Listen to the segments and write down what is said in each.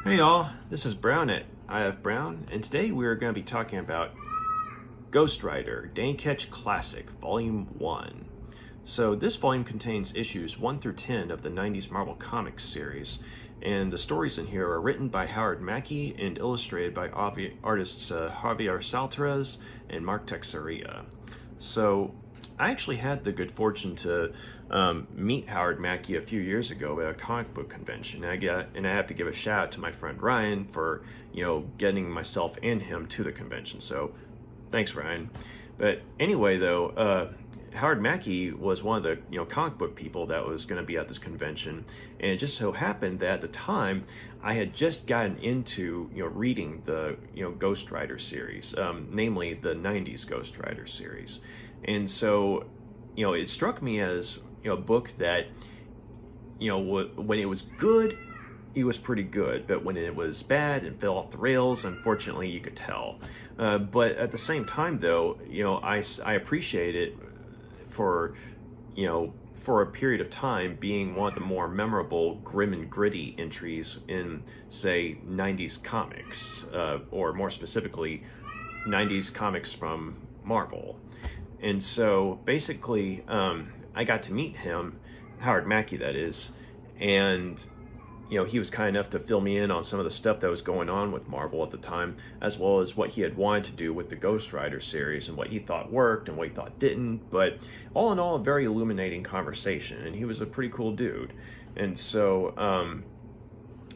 Hey y'all, this is Brown at IF Brown, and today we're going to be talking about Ghost Rider, Danny Ketch Classic, Volume 1. So this volume contains issues 1 through 10 of the 90s Marvel Comics series, and the stories in here are written by Mackie and illustrated by artists Javier Saltares and Mark Texeira. So I actually had the good fortune to meet Mackie a few years ago at a comic book convention. And I have to give a shout out to my friend Ryan for, getting myself and him to the convention. So thanks, Ryan. But anyway, though, Mackie was one of the comic book people that was going to be at this convention, and it just so happened that at the time I had just gotten into reading the Ghost Rider series, namely the 90s Ghost Rider series. And so, it struck me as, a book that, when it was good, it was pretty good. But when it was bad and fell off the rails, unfortunately, you could tell. But at the same time, though, I appreciate it for a period of time being one of the more memorable grim and gritty entries in, say, 90s comics, or more specifically, 90s comics from Marvel. And so basically, I got to meet him, Mackie that is, and he was kind enough to fill me in on some of the stuff that was going on with Marvel at the time, as well as what he had wanted to do with the Ghost Rider series and what he thought worked and what he thought didn't. But all in all, a very illuminating conversation, and he was a pretty cool dude. And so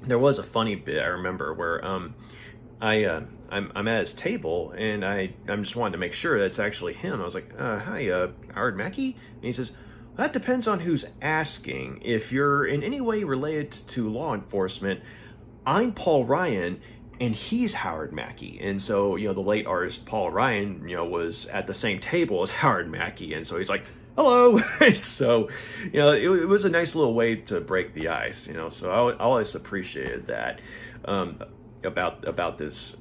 there was a funny bit I remember where I'm at his table, and I'm just wanting to make sure that's actually him. I was like, hi, Mackie? And he says, that depends on who's asking. If you're in any way related to law enforcement, I'm Paul Ryan, and he's Howard Mackie. And so, the late artist Paul Ryan, was at the same table as Howard Mackie. And so he's like, hello. So, it was a nice little way to break the ice, so I always appreciated that about this,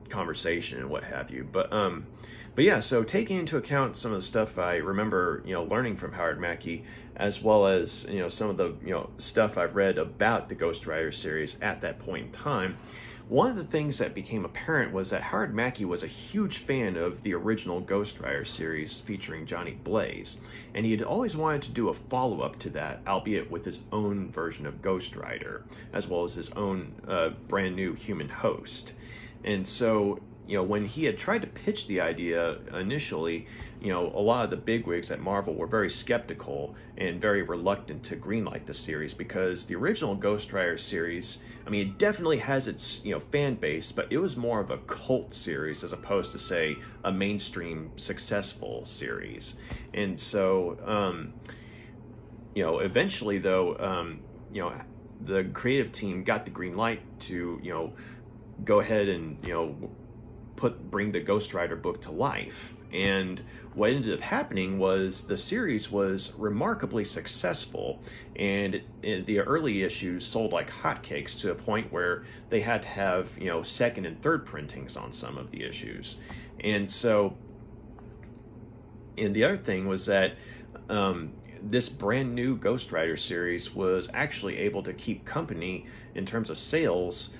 conversation and what have you. But yeah, so taking into account some of the stuff I remember, learning from Howard Mackie, as well as, some of the, stuff I've read about the Ghost Rider series at that point in time, one of the things that became apparent was that Howard Mackie was a huge fan of the original Ghost Rider series featuring Johnny Blaze, and he had always wanted to do a follow-up to that, albeit with his own version of Ghost Rider, as well as his own brand new human host. And so, when he had tried to pitch the idea initially, a lot of the bigwigs at Marvel were very skeptical and very reluctant to greenlight the series, because the original Ghost Rider series, it definitely has its, fan base, but it was more of a cult series as opposed to, say, a mainstream successful series. And so, eventually, though, the creative team got the green light to, go ahead and, bring the Ghost Rider book to life. And what ended up happening was the series was remarkably successful, and the early issues sold like hotcakes to a point where they had to have, second and third printings on some of the issues. And so, and the other thing was that this brand new Ghost Rider series was actually able to keep company in terms of sales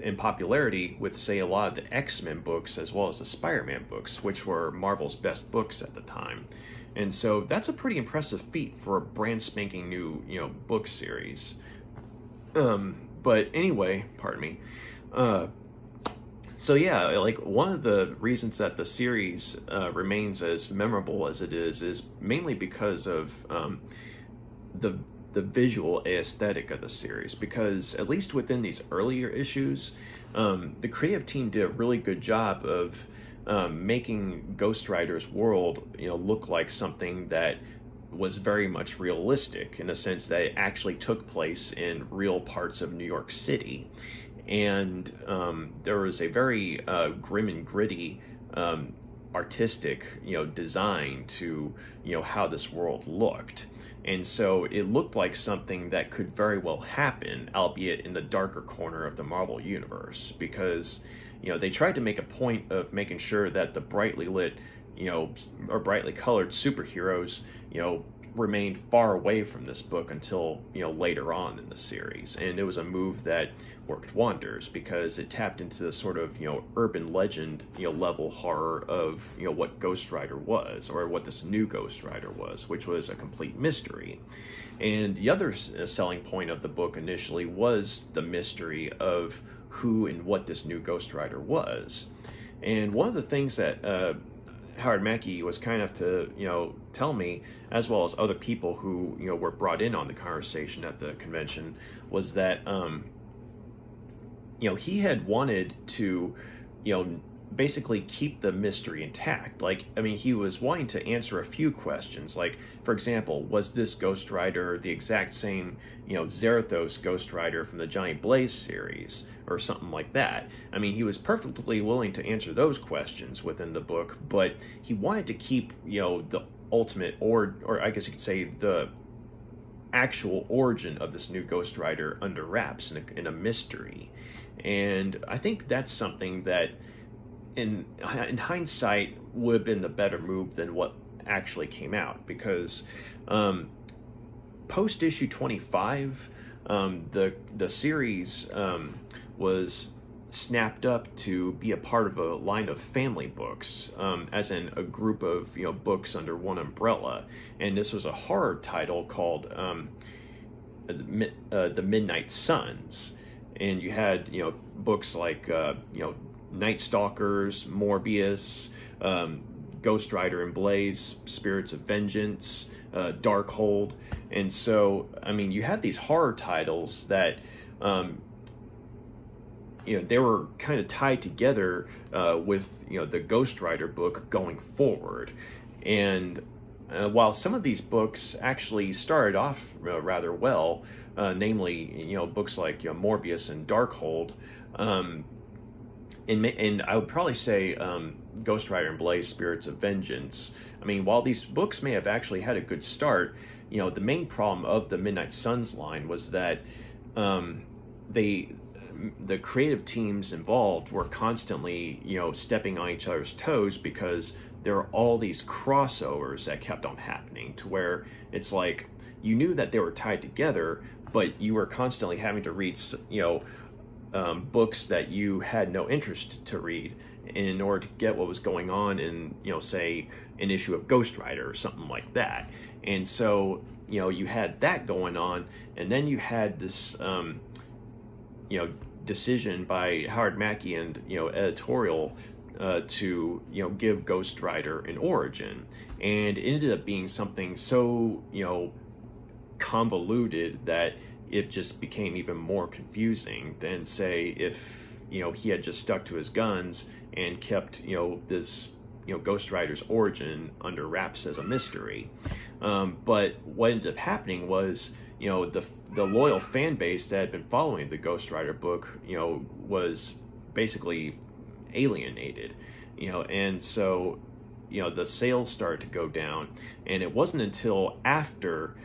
in popularity with, say, a lot of the X-Men books as well as the Spider-Man books, which were Marvel's best books at the time. And so that's a pretty impressive feat for a brand spanking new, book series. But anyway, pardon me. So yeah, like one of the reasons that the series remains as memorable as it is mainly because of the visual aesthetic of the series, because at least within these earlier issues, the creative team did a really good job of making Ghost Rider's world, look like something that was very much realistic, in a sense that it actually took place in real parts of New York City. And there was a very grim and gritty artistic, design to, how this world looked. And so it looked like something that could very well happen, albeit in the darker corner of the Marvel universe, because, they tried to make a point of making sure that the brightly lit, or brightly colored superheroes, remained far away from this book until, later on in the series. And it was a move that worked wonders because it tapped into the sort of, urban legend, level horror of, what Ghost Rider was, or what this new Ghost Rider was, which was a complete mystery. And the other selling point of the book initially was the mystery of who and what this new Ghost Rider was. And one of the things that Howard Mackie was kind enough to, tell me, as well as other people who, were brought in on the conversation at the convention, was that, he had wanted to, basically keep the mystery intact. Like, I mean, he was wanting to answer a few questions. Like, for example, was this Ghost Rider the exact same, Zarathos Ghost Rider from the Johnny Blaze series, or something like that? I mean, he was perfectly willing to answer those questions within the book, but he wanted to keep, the ultimate, or I guess you could say the actual origin of this new Ghost Rider under wraps in a mystery. And I think that's something that in hindsight would have been the better move than what actually came out, because post issue 25, the series was snapped up to be a part of a line of family books, as in a group of books under one umbrella. And this was a horror title called The Midnight Suns, and you had books like Night Stalkers, Morbius, Ghost Rider and Blaze, Spirits of Vengeance, Darkhold. And so, I mean, you had these horror titles that, they were kind of tied together with, the Ghost Rider book going forward. And while some of these books actually started off rather well, namely, books like Morbius and Darkhold, and I would probably say Ghost Rider and Blaze, Spirits of Vengeance. I mean, while these books may have actually had a good start, the main problem of the Midnight Suns line was that the creative teams involved were constantly, stepping on each other's toes, because there were all these crossovers that kept on happening, to where it's like you knew that they were tied together, but you were constantly having to read, books that you had no interest to read in order to get what was going on in, say, an issue of Ghost Rider or something like that. And so, you had that going on, and then you had this, decision by Howard Mackie and, editorial to, give Ghost Rider an origin. And it ended up being something so, convoluted that it just became even more confusing than, say, if he had just stuck to his guns and kept this Ghost Rider's origin under wraps as a mystery. But what ended up happening was the loyal fan base that had been following the Ghost Rider book was basically alienated, and so the sales started to go down. And it wasn't until after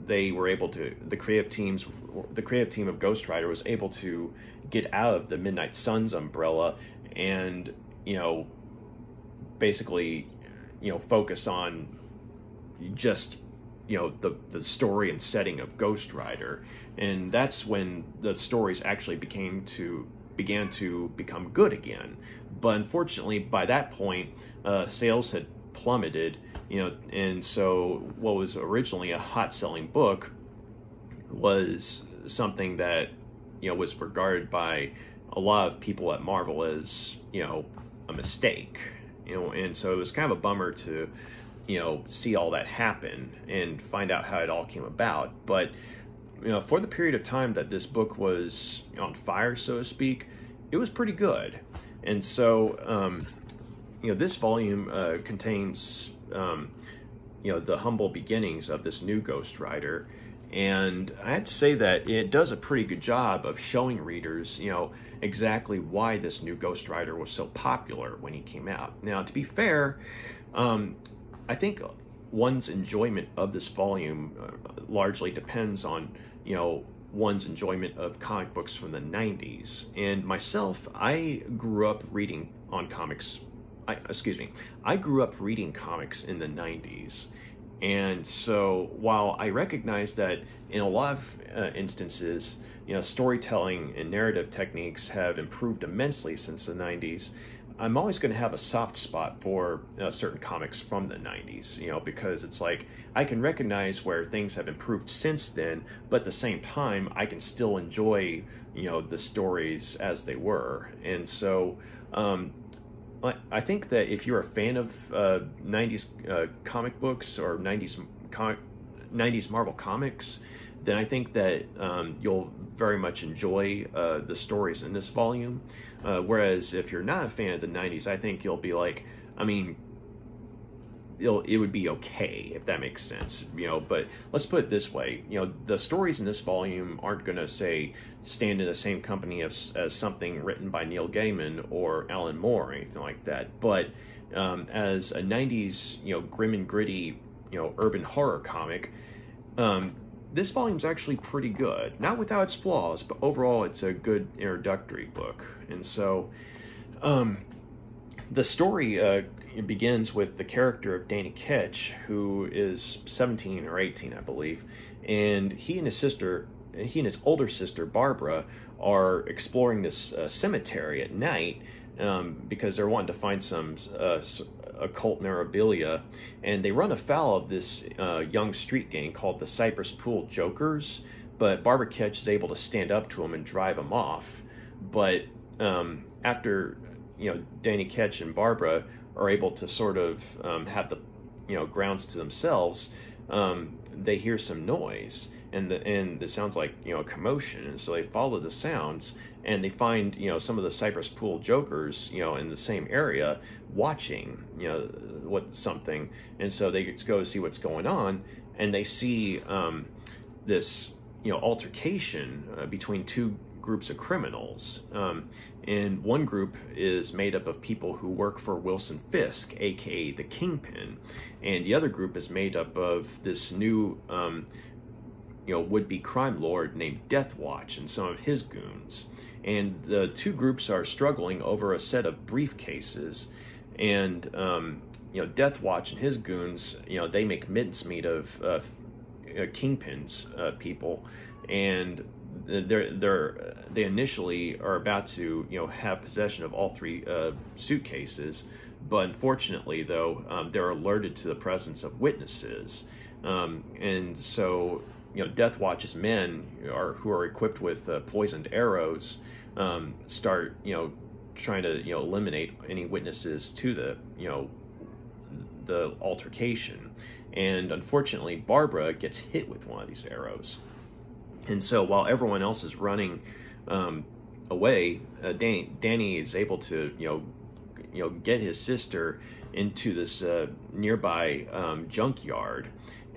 they were able to, the creative team of Ghost Rider was able to get out of the Midnight Suns umbrella and, basically, focus on just, the story and setting of Ghost Rider. And that's when the stories actually began to become good again. But unfortunately, by that point, sales had plummeted, and so what was originally a hot-selling book was something that, was regarded by a lot of people at Marvel as, a mistake, and so it was kind of a bummer to, see all that happen and find out how it all came about. But, for the period of time that this book was on fire, so to speak, it was pretty good. And so, this volume contains, the humble beginnings of this new Ghost Rider. And I have to say that it does a pretty good job of showing readers, exactly why this new Ghost Rider was so popular when he came out. Now, to be fair, I think one's enjoyment of this volume largely depends on, one's enjoyment of comic books from the 90s. And myself, I grew up reading on comics I grew up reading comics in the 90s. And so while I recognize that in a lot of instances, storytelling and narrative techniques have improved immensely since the 90s, I'm always going to have a soft spot for certain comics from the 90s, because it's like I can recognize where things have improved since then, but at the same time, I can still enjoy, the stories as they were. And so I think that if you're a fan of 90s comic books or 90s Marvel comics, then I think that you'll very much enjoy the stories in this volume. Whereas if you're not a fan of the 90s, I think you'll be like, it would be okay, if that makes sense, but let's put it this way, the stories in this volume aren't going to stand in the same company as something written by Neil Gaiman or Alan Moore or anything like that, but as a 90s, grim and gritty, urban horror comic, this volume's actually pretty good. Not without its flaws, but overall it's a good introductory book. And so the story it begins with the character of Danny Ketch, who is 17 or 18, I believe, and he and his older sister Barbara are exploring this cemetery at night because they're wanting to find some occult memorabilia, and they run afoul of this young street gang called the Cypress Pool Jokers, but Barbara Ketch is able to stand up to them and drive them off. But after Danny Ketch and Barbara are able to sort of have the grounds to themselves, they hear some noise, and it sounds like a commotion, and so they follow the sounds, and they find some of the Cypress Pool Jokers in the same area watching something, and so they go to see what's going on, and they see this altercation between two groups of criminals. And one group is made up of people who work for Wilson Fisk, aka the Kingpin, and the other group is made up of this new would-be crime lord named Deathwatch and some of his goons. And the two groups are struggling over a set of briefcases, and Deathwatch and his goons, they make mincemeat of Kingpin's people, and they initially are about to have possession of all three suitcases, but unfortunately though they're alerted to the presence of witnesses, and so Deathwatch's men who are equipped with poisoned arrows start trying to eliminate any witnesses to the altercation, and unfortunately Barbara gets hit with one of these arrows. And so while everyone else is running away, Danny is able to get his sister into this nearby junkyard.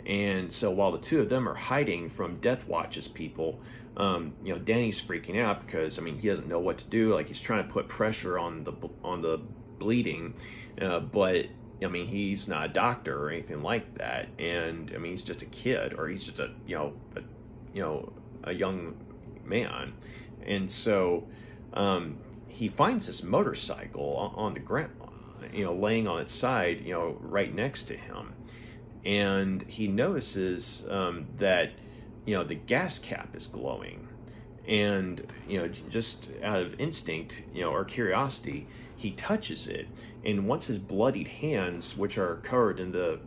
And so while the two of them are hiding from Deathwatch's people, Danny's freaking out because he doesn't know what to do. Like, he's trying to put pressure on the bleeding, but he's not a doctor or anything like that, and he's just a kid, or he's just a young man. And so he finds this motorcycle on the ground, laying on its side, right next to him, and he notices that the gas cap is glowing, and just out of instinct or curiosity, he touches it, and once his bloodied hands, which are covered in the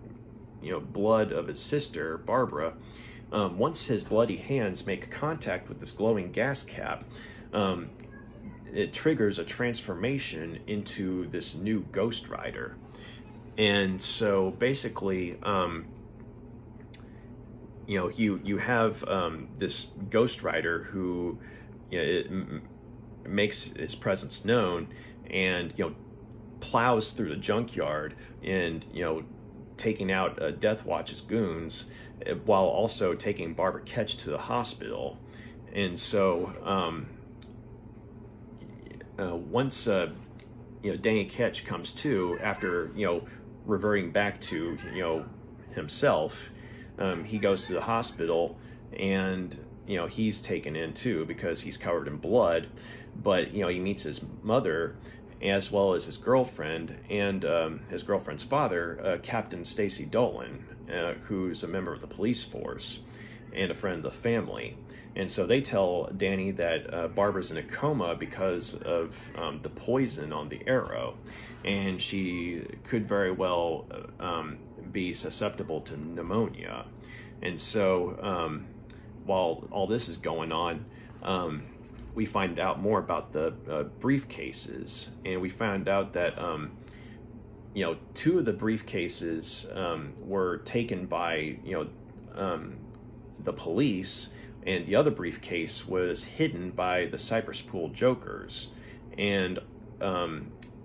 blood of his sister Barbara, once his bloody hands make contact with this glowing gas cap, it triggers a transformation into this new Ghost Rider. And so basically, you have this Ghost Rider who makes his presence known, and plows through the junkyard, and taking out Deathwatch's goons, while also taking Barbara Ketch to the hospital. And so once Danny Ketch comes to, after reverting back to himself, he goes to the hospital, and he's taken in too because he's covered in blood. But he meets his mother, as well as his girlfriend and his girlfriend's father, Captain Stacy Dolan, who's a member of the police force and a friend of the family. And so they tell Danny that Barbara's in a coma because of the poison on the arrow, and she could very well be susceptible to pneumonia. And so while all this is going on, we find out more about the briefcases, and we found out that you know, 2 of the briefcases were taken by the police, and the other briefcase was hidden by the Cypress Pool Jokers. And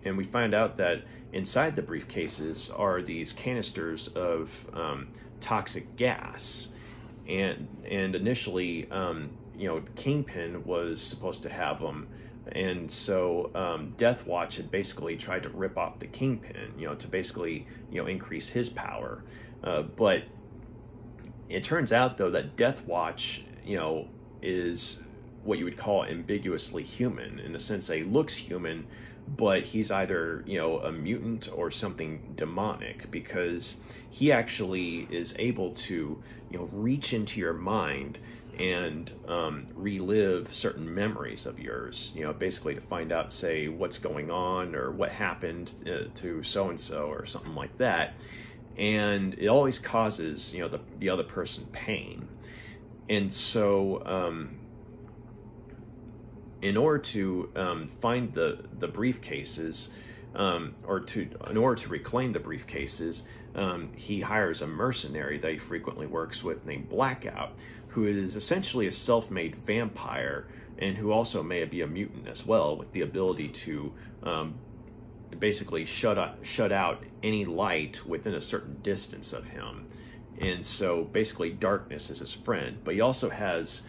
we find out that inside the briefcases are these canisters of toxic gas. And initially, you know, Kingpin was supposed to have them. And so Deathwatch had basically tried to rip off the Kingpin, you know, to basically, you know, increase his power. But it turns out, though, that Deathwatch, you know, is what you would call ambiguously human, in the sense that he looks human, but he's either, you know, a mutant or something demonic, because he actually is able to, you know, reach into your mind and relive certain memories of yours, you know, basically to find out, say, what's going on or what happened to so-and-so or something like that. And it always causes, you know, the other person pain. And so in order to find the briefcases, in order to reclaim the briefcases, he hires a mercenary that he frequently works with named Blackout, who is essentially a self-made vampire and who also may be a mutant as well, with the ability to basically shut out any light within a certain distance of him. And so basically darkness is his friend, but he also has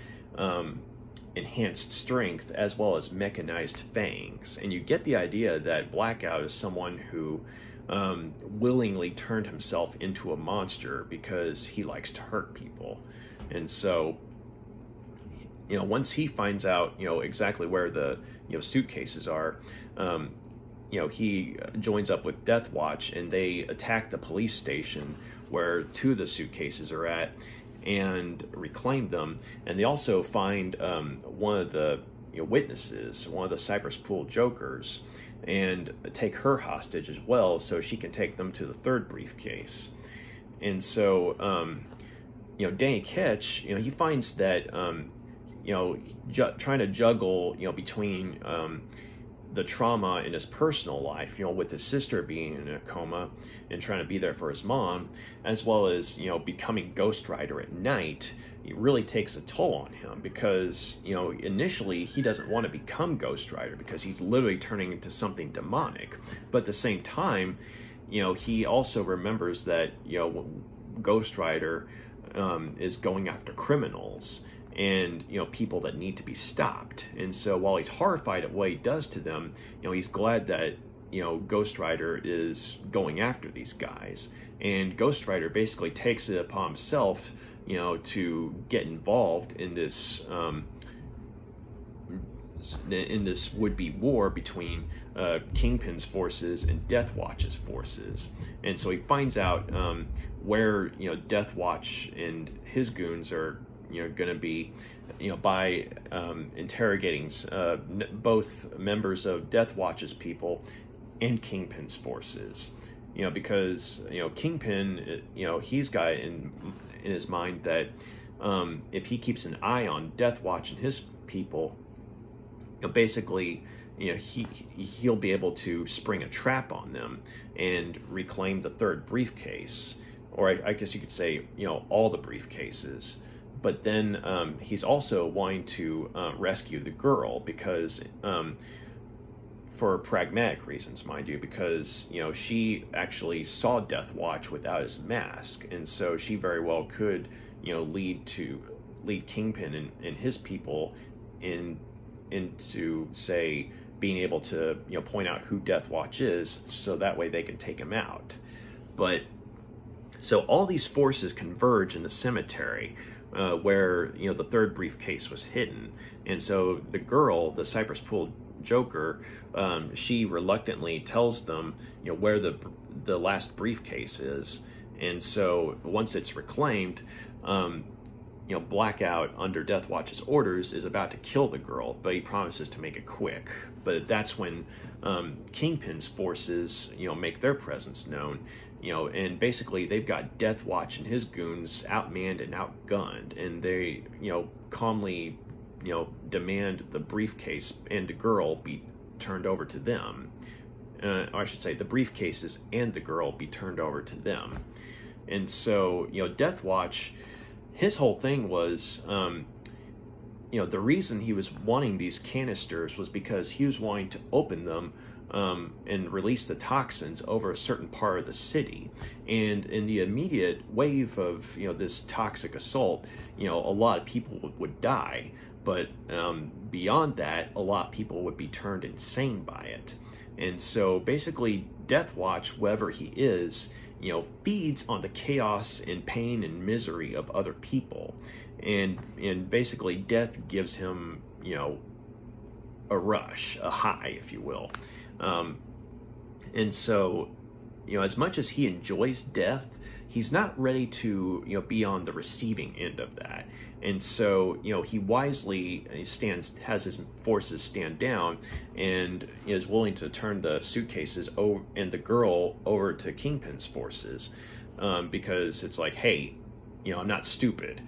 enhanced strength as well as mechanized fangs. And you get the idea that Blackout is someone who willingly turned himself into a monster because he likes to hurt people. And so, you know, once he finds out, you know, exactly where the, you know, suitcases are, you know, he joins up with Deathwatch, and they attack the police station where 2 of the suitcases are at and reclaim them. And they also find one of the, you know, witnesses, one of the Cypress Pool Jokers, and take her hostage as well, so she can take them to the 3rd briefcase. And so, you know, Danny Ketch, you know, he finds that, you know, trying to juggle, you know, between the trauma in his personal life, you know, with his sister being in a coma and trying to be there for his mom, as well as, you know, becoming Ghost Rider at night, it really takes a toll on him, because, you know, initially he doesn't want to become Ghost Rider because he's literally turning into something demonic. But at the same time, you know, he also remembers that, you know, Ghost Rider is going after criminals and, you know, people that need to be stopped. And so while he's horrified at what he does to them, you know, he's glad that, you know, Ghost Rider is going after these guys. And Ghost Rider basically takes it upon himself, you know, to get involved in this would-be war between Kingpin's forces and Deathwatch's forces. And so he finds out where, you know, Deathwatch and his goons are, you know, going to be, you know, by interrogating both members of Deathwatch's people and Kingpin's forces. You know, because, you know, Kingpin, you know, he's got in his mind that if he keeps an eye on Deathwatch and his people, you know, basically, you know, he'll be able to spring a trap on them and reclaim the 3rd briefcase, or I guess you could say, you know, all the briefcases. But then he's also wanting to rescue the girl because, for pragmatic reasons, mind you, because, you know, she actually saw Deathwatch without his mask, and so she very well could, you know, lead Kingpin and his people into, say, being able to, you know, point out who Deathwatch is, so that way they can take him out. But so all these forces converge in the cemetery where, you know, the 3rd briefcase was hidden. And so the girl, the Cypress Pool Joker, she reluctantly tells them, where the last briefcase is. And so once it's reclaimed, Blackout, under Deathwatch's orders, is about to kill the girl, but he promises to make it quick. But that's when Kingpin's forces, make their presence known, and basically they've got Deathwatch and his goons outmanned and outgunned, and they, calmly, demand the briefcase and the girl be turned over to them. Or I should say, the briefcases and the girl be turned over to them. And so, Deathwatch, his whole thing was, the reason he was wanting these canisters was because he was wanting to open them and release the toxins over a certain part of the city. And in the immediate wave of, this toxic assault, a lot of people would die. But beyond that, a lot of people would be turned insane by it. And so basically, Deathwatch, whoever he is, feeds on the chaos and pain and misery of other people. And basically, death gives him, a rush, a high, if you will. And so, as much as he enjoys death, he's not ready to, be on the receiving end of that. And so, he wisely has his forces stand down and is willing to turn the suitcases and the girl over to Kingpin's forces, because it's like, hey, I'm not stupid.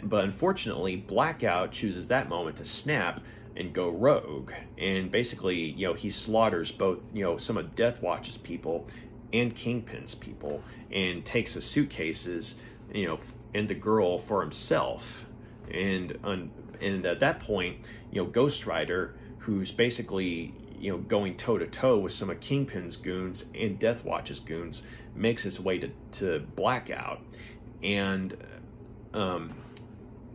But unfortunately, Blackout chooses that moment to snap and go rogue. And basically, he slaughters both, some of Deathwatch's people and Kingpin's people, and takes the suitcases, and the girl for himself. And at that point, Ghost Rider, who's basically, going toe-to-toe with some of Kingpin's goons and Deathwatch's goons, makes his way to Blackout. And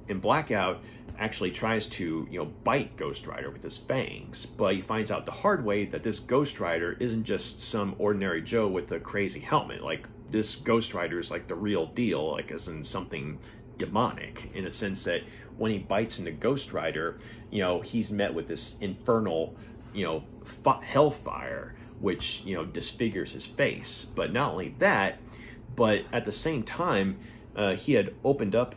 Blackout actually tries to, bite Ghost Rider with his fangs, but he finds out the hard way that this Ghost Rider isn't just some ordinary Joe with a crazy helmet. Like, this Ghost Rider is like the real deal, like as in something demonic, in a sense that when he bites into Ghost Rider, he's met with this infernal, hellfire, which, disfigures his face. But not only that, but at the same time, he had opened up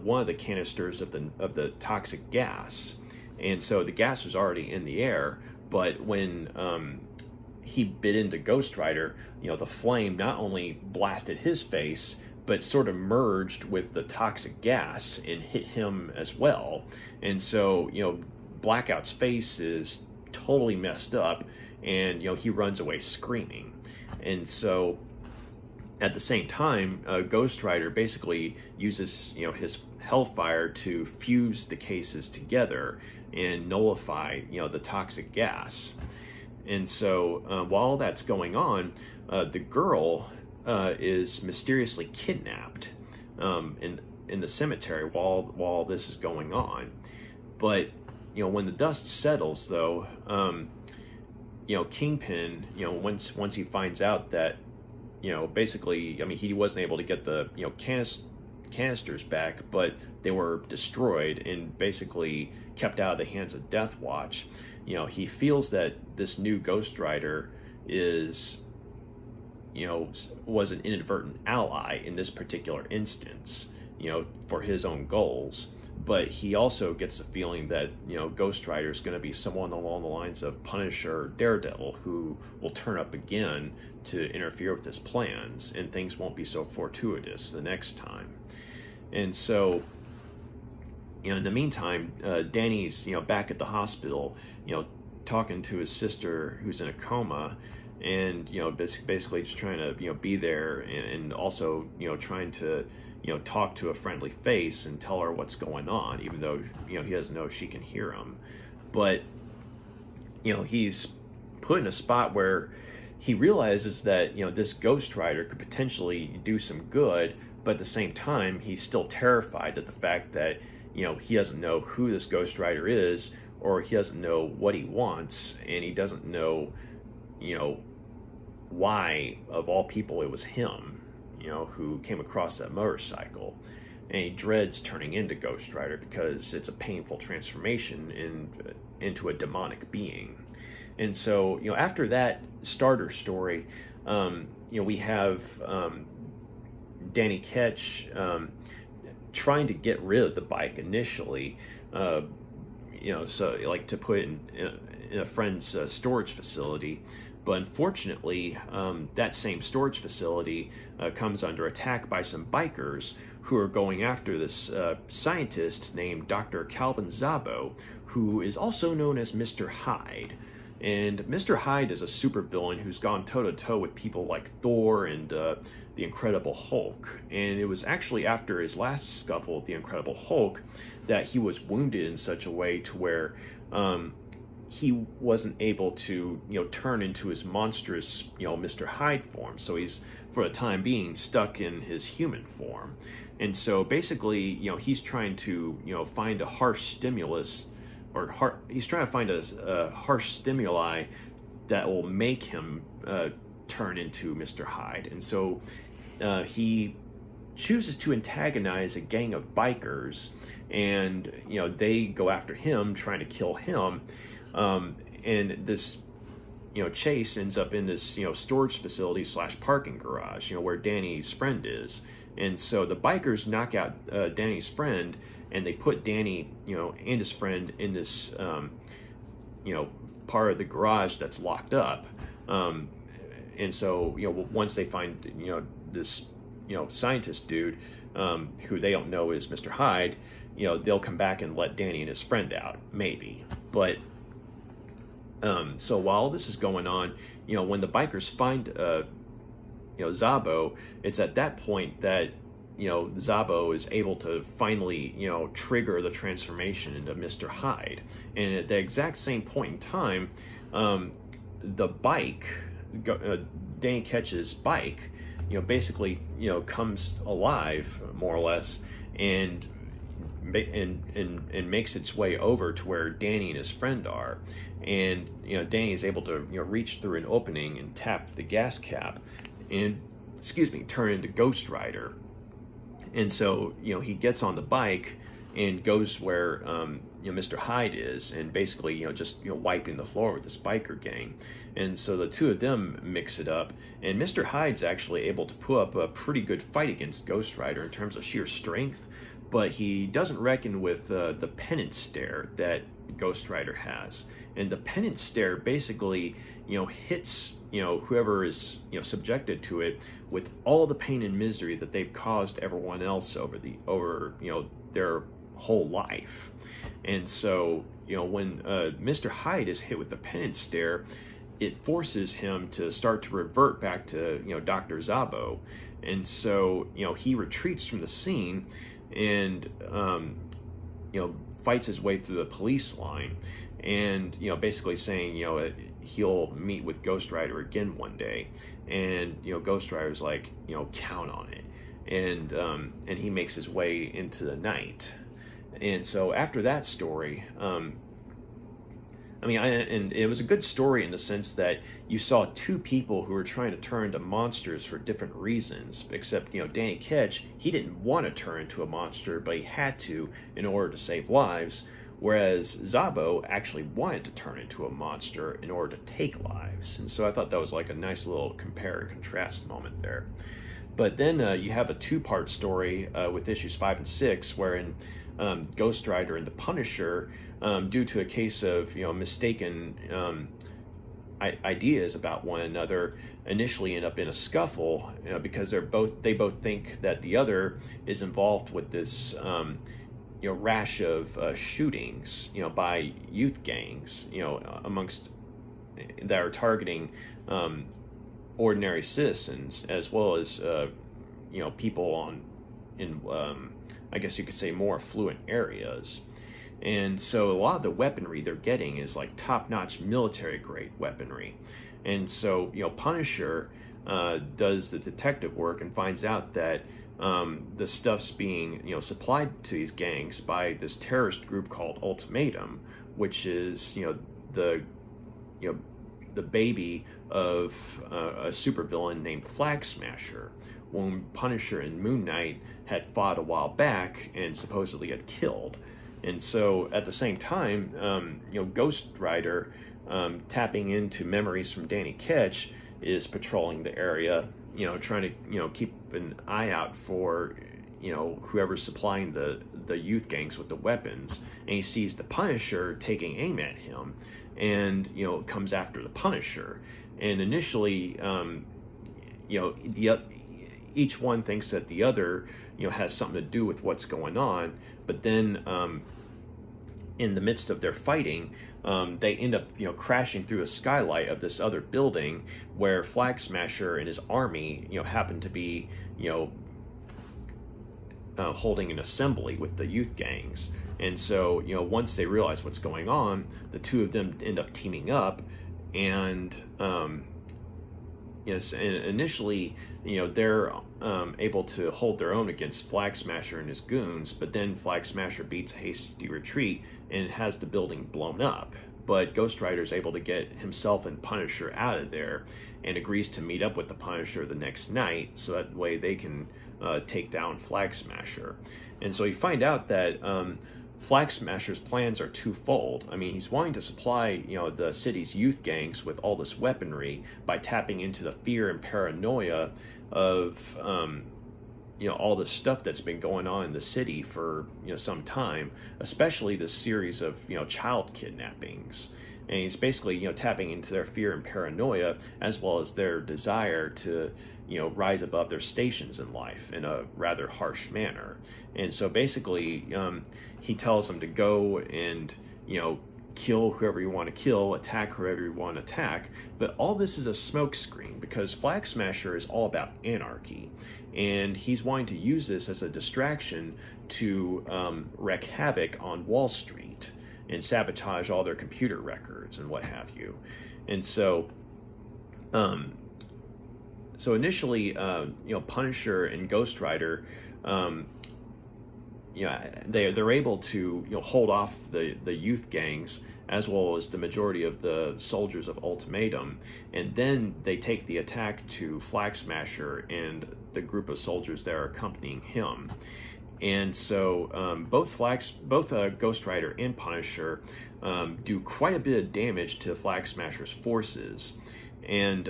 one of the canisters of the toxic gas, and so the gas was already in the air. But when he bit into Ghost Rider, the flame not only blasted his face, but sort of merged with the toxic gas and hit him as well. And so, Blackout's face is totally messed up, and he runs away screaming. And so, at the same time, Ghost Rider basically uses, his hellfire to fuse the cases together and nullify, the toxic gas. And so, while that's going on, the girl is mysteriously kidnapped in the cemetery while this is going on. But when the dust settles, though, Kingpin, once he finds out that, basically, I mean, he wasn't able to get the canisters back, but they were destroyed and basically kept out of the hands of Deathwatch. He feels that this new Ghost Rider is, was an inadvertent ally in this particular instance, for his own goals. But he also gets the feeling that, Ghost Rider is going to be someone along the lines of Punisher or Daredevil, who will turn up again to interfere with his plans, and things won't be so fortuitous the next time. And so, in the meantime, Danny's, back at the hospital, talking to his sister who's in a coma, and, basically just trying to, be there, and also, trying to, talk to a friendly face and tell her what's going on, even though, he doesn't know if she can hear him. But, he's put in a spot where he realizes that, this Ghost Rider could potentially do some good, but at the same time, he's still terrified at the fact that, he doesn't know who this Ghost Rider is, or he doesn't know what he wants, and he doesn't know, why, of all people, it was him, who came across that motorcycle. and he dreads turning into Ghost Rider because it's a painful transformation into a demonic being. And so, after that starter story, we have Danny Ketch trying to get rid of the bike initially, so like to put it in a friend's storage facility. But unfortunately, that same storage facility comes under attack by some bikers who are going after this scientist named Dr. Calvin Zabo, who is also known as Mr. Hyde. And Mr. Hyde is a supervillain who's gone toe-to-toe with people like Thor and the Incredible Hulk. And it was actually after his last scuffle with the Incredible Hulk that he was wounded in such a way to where he wasn't able to, turn into his monstrous, Mr. Hyde form. So he's, for the time being, stuck in his human form. And so basically, he's trying to, find a harsh stimulus, he's trying to find a harsh stimuli that will make him turn into Mr. Hyde. And so he chooses to antagonize a gang of bikers, and they go after him, trying to kill him. And this chase ends up in this storage facility / parking garage, where Danny's friend is. And so the bikers knock out Danny's friend, and they put Danny and his friend in this part of the garage that's locked up. And so once they find this scientist dude who they don't know is Mr. Hyde, they'll come back and let Danny and his friend out, maybe. But so while this is going on, when the bikers find Zabo, it's at that point that Zabo is able to finally trigger the transformation into Mr. Hyde. And at the exact same point in time, the bike, Danny Ketch's bike, basically comes alive more or less, and makes its way over to where Danny and his friend are. And Danny is able to reach through an opening and tap the gas cap and turn into Ghost Rider. And so he gets on the bike and goes where Mr. Hyde is, and basically just wiping the floor with this biker gang. And so the two of them mix it up, and Mr. Hyde's actually able to put up a pretty good fight against Ghost Rider in terms of sheer strength, but he doesn't reckon with the penance stare that Ghost Rider has. And the penance stare basically hits whoever is subjected to it with all the pain and misery that they've caused everyone else over their whole life. And so when Mr. Hyde is hit with the penance stare, it forces him to start to revert back to Dr. Zabo. And so he retreats from the scene and fights his way through the police line, and basically saying he'll meet with Ghost Rider again one day. And Ghost Rider's like, count on it. And he makes his way into the night. And so after that story, and it was a good story in the sense that you saw two people who were trying to turn into monsters for different reasons, except, Danny Ketch, he didn't want to turn into a monster, but he had to in order to save lives, whereas Zabo actually wanted to turn into a monster in order to take lives. And so I thought that was like a nice little compare and contrast moment there. But then you have a two-part story with issues 5 and 6, wherein Ghost Rider and the Punisher, due to a case of mistaken ideas about one another, initially end up in a scuffle because they both think that the other is involved with this rash of shootings by youth gangs amongst that are targeting ordinary citizens, as well as people in I guess you could say more affluent areas. And so a lot of the weaponry they're getting is like top-notch military-grade weaponry. And so Punisher does the detective work and finds out that the stuff's being supplied to these gangs by this terrorist group called Ultimatum, which is the the baby of a supervillain named Flag Smasher, whom Punisher and Moon Knight had fought a while back and supposedly had killed. And so at the same time, Ghost Rider, tapping into memories from Danny Ketch, is patrolling the area, trying to, keep an eye out for, whoever's supplying the youth gangs with the weapons. And he sees the Punisher taking aim at him and, comes after the Punisher. And initially, each one thinks that the other, has something to do with what's going on. But then in the midst of their fighting, they end up, crashing through a skylight of this other building where Flag Smasher and his army, happen to be, holding an assembly with the youth gangs. And so, once they realize what's going on, the two of them end up teaming up. And and initially, they're able to hold their own against Flag Smasher and his goons, but then Flag Smasher beats a hasty retreat and has the building blown up. But Ghost Rider is able to get himself and Punisher out of there and agrees to meet up with the Punisher the next night, so that way they can take down Flag Smasher. And so you find out that Flag Smasher's plans are twofold. I mean, he's wanting to supply, the city's youth gangs with all this weaponry by tapping into the fear and paranoia of, all the stuff that's been going on in the city for, some time, especially this series of, child kidnappings. And he's basically, tapping into their fear and paranoia, as well as their desire to, rise above their stations in life in a rather harsh manner. And so basically, he tells them to go and, kill whoever you want to kill, attack whoever you want to attack. But all this is a smokescreen, because Flag Smasher is all about anarchy. And he's wanting to use this as a distraction to wreak havoc on Wall Street and sabotage all their computer records and what have you. And so, initially, Punisher and Ghost Rider, they're able to hold off the youth gangs as well as the majority of the soldiers of Ultimatum, and then they take the attack to Flag Smasher and the group of soldiers that are accompanying him. And so both Ghost Rider and Punisher do quite a bit of damage to Flag Smasher's forces, and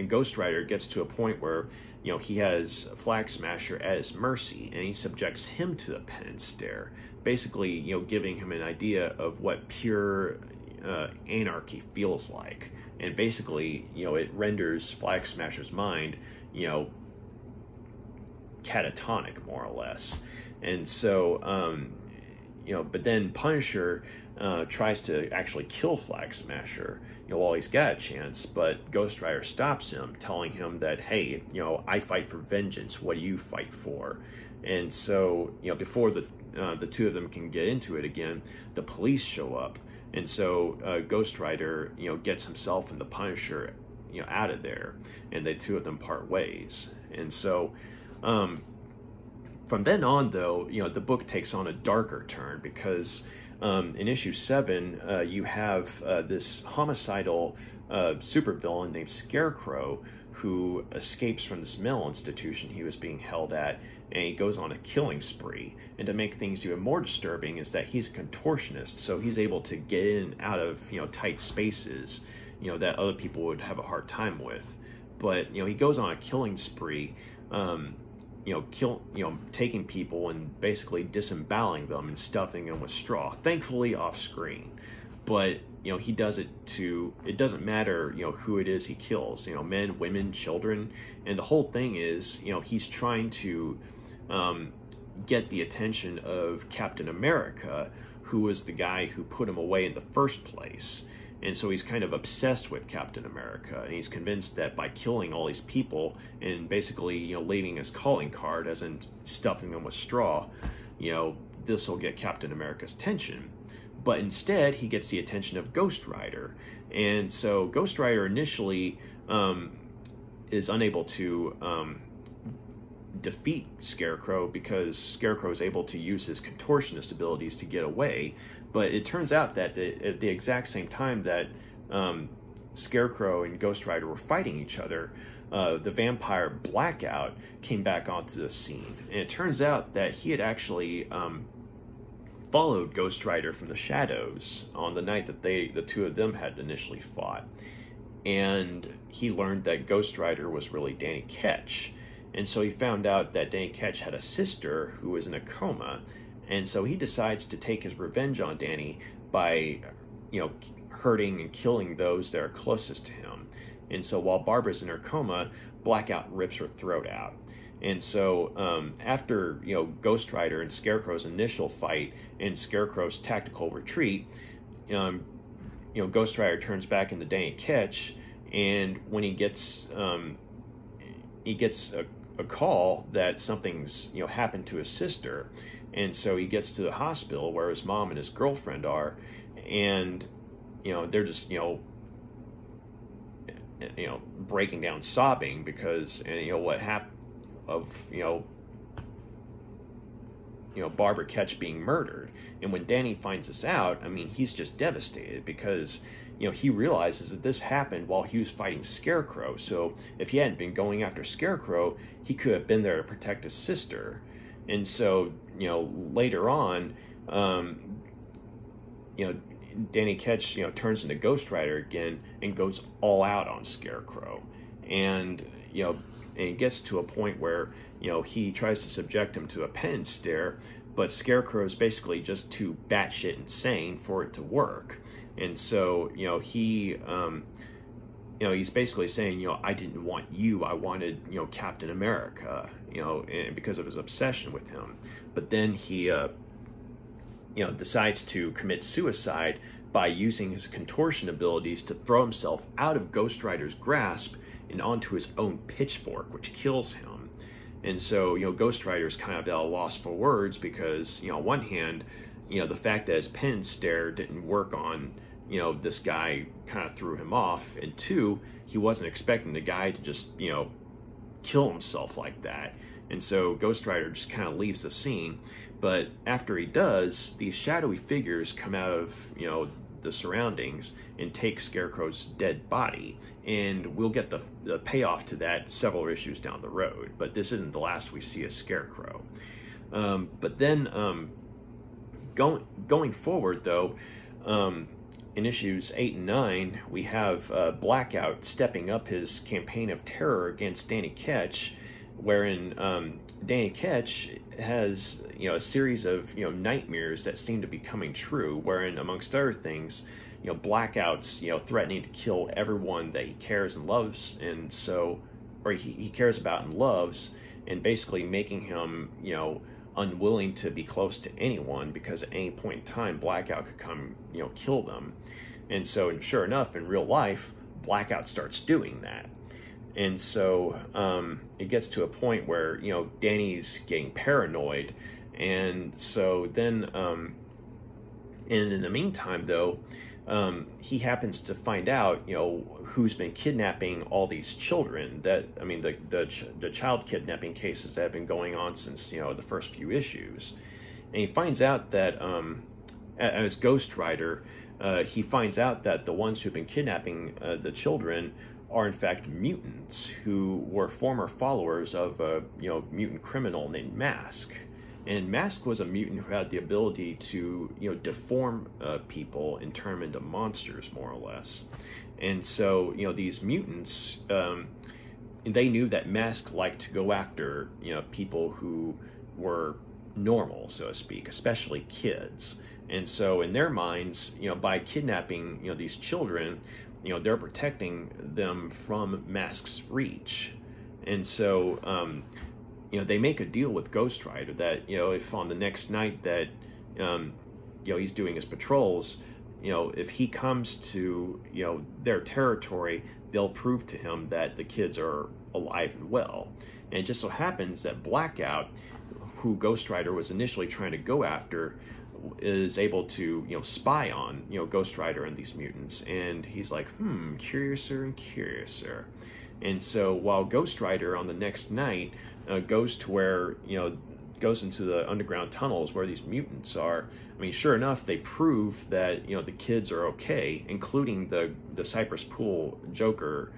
Ghost Rider gets to a point where he has Flag Smasher at his mercy, and he subjects him to the penance stare, basically giving him an idea of what pure anarchy feels like. And basically it renders Flag Smasher's mind catatonic, more or less. And so but then Punisher tries to actually kill Flag Smasher while he's got a chance, but Ghost Rider stops him, telling him that, hey, I fight for vengeance, what do you fight for? And so before the two of them can get into it again, the police show up. And so Ghost Rider gets himself and the Punisher out of there, and the two of them part ways. And so from then on, though, the book takes on a darker turn, because in issue 7, you have this homicidal supervillain named Scarecrow, who escapes from this mental institution he was being held at, and he goes on a killing spree. And to make things even more disturbing is that he's a contortionist, so he's able to get in and out of tight spaces that other people would have a hard time with. But he goes on a killing spree, taking people and basically disemboweling them and stuffing them with straw, thankfully off screen. But he does it it doesn't matter who it is he kills, men, women, children. And the whole thing is he's trying to get the attention of Captain America, who was the guy who put him away in the first place. And so he's kind of obsessed with Captain America, and he's convinced that by killing all these people and basically, leaving his calling card, as in stuffing them with straw, this will get Captain America's attention. But instead, he gets the attention of Ghost Rider. And so Ghost Rider initially is unable to defeat Scarecrow because Scarecrow is able to use his contortionist abilities to get away. But it turns out that at the exact same time that Scarecrow and Ghost Rider were fighting each other, the vampire Blackout came back onto the scene. And it turns out that he had actually followed Ghost Rider from the shadows on the night that the two of them had initially fought. And he learned that Ghost Rider was really Danny Ketch. And so he found out that Danny Ketch had a sister who was in a coma. And so he decides to take his revenge on Danny by, hurting and killing those that are closest to him. And so while Barbara's in her coma, Blackout rips her throat out. And so after, Ghost Rider and Scarecrow's initial fight and Scarecrow's tactical retreat, Ghost Rider turns back into Danny Ketch, and when he gets a call that something's happened to his sister, and so he gets to the hospital where his mom and his girlfriend are, and they're just breaking down sobbing because what happened of Barbara Ketch being murdered. And when Danny finds this out, I mean, he's just devastated because he realizes that this happened while he was fighting Scarecrow. So if he hadn't been going after Scarecrow, he could have been there to protect his sister. And so later on, Danny Ketch turns into Ghost Rider again and goes all out on Scarecrow. And it gets to a point where he tries to subject him to a penance stare, but Scarecrow is basically just too batshit insane for it to work. And so he's basically saying, I didn't want you, I wanted Captain America, and because of his obsession with him. But then he decides to commit suicide by using his contortion abilities to throw himself out of Ghost Rider's grasp and onto his own pitchfork, which kills him. And so, Ghost Rider's kind of at a loss for words because, on one hand, the fact that his penance stare didn't work on, this guy kind of threw him off. And two, he wasn't expecting the guy to just, kill himself like that. And so Ghost Rider just kind of leaves the scene. But after he does, these shadowy figures come out of, the surroundings and take Scarecrow's dead body. And we'll get the payoff to that several issues down the road. But this isn't the last we see of Scarecrow. But then going forward, though, in issues 8 and 9, we have Blackout stepping up his campaign of terror against Danny Ketch, wherein Danny Ketch has a series of nightmares that seem to be coming true, wherein amongst other things Blackout's threatening to kill everyone that he cares and loves, and so he cares about and loves, and basically making him unwilling to be close to anyone because at any point in time Blackout could come kill them. And so, and sure enough, in real life Blackout starts doing that. And so it gets to a point where, Danny's getting paranoid. And so then, and in the meantime, though, he happens to find out, who's been kidnapping all these children. The child kidnapping cases that have been going on since, the first few issues. And he finds out that, as Ghost Rider, he finds out that the ones who've been kidnapping the children are in fact mutants who were former followers of a mutant criminal named Mask. And Mask was a mutant who had the ability to deform people and turn them into monsters, more or less. And so these mutants, they knew that Mask liked to go after people who were normal, so to speak, especially kids. And so in their minds, by kidnapping these children, they're protecting them from Mask's reach. And so, they make a deal with Ghost Rider that, if on the next night that, he's doing his patrols, if he comes to, their territory, they'll prove to him that the kids are alive and well. And it just so happens that Blackout, who Ghost Rider was initially trying to go after, is able to spy on Ghost Rider and these mutants, and he's like, curiouser and curiouser. And so while Ghost Rider on the next night goes to where, goes into the underground tunnels where these mutants are, I mean, sure enough, they prove that, the kids are okay, including the Cypress Pool Joker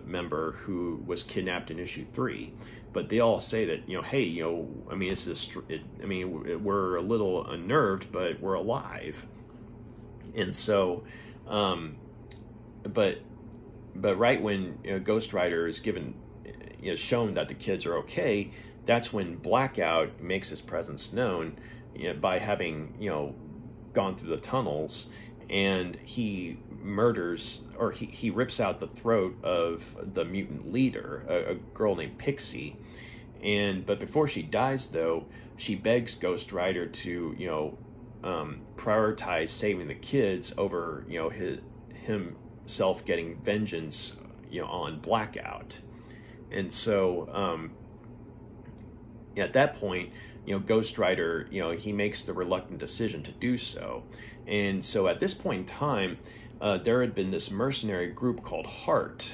member who was kidnapped in issue 3. But they all say that, hey, I mean, we're a little unnerved, but we're alive. And so, but right when Ghost Rider is given, shown that the kids are okay, that's when Blackout makes his presence known, by having, gone through the tunnels, and he murders, or he rips out the throat of the mutant leader, a girl named Pixie. But before she dies, though, she begs Ghost Rider to, prioritize saving the kids over, himself getting vengeance, on Blackout. And so, at that point, Ghost Rider, he makes the reluctant decision to do so. And so at this point in time, there had been this mercenary group called Heart,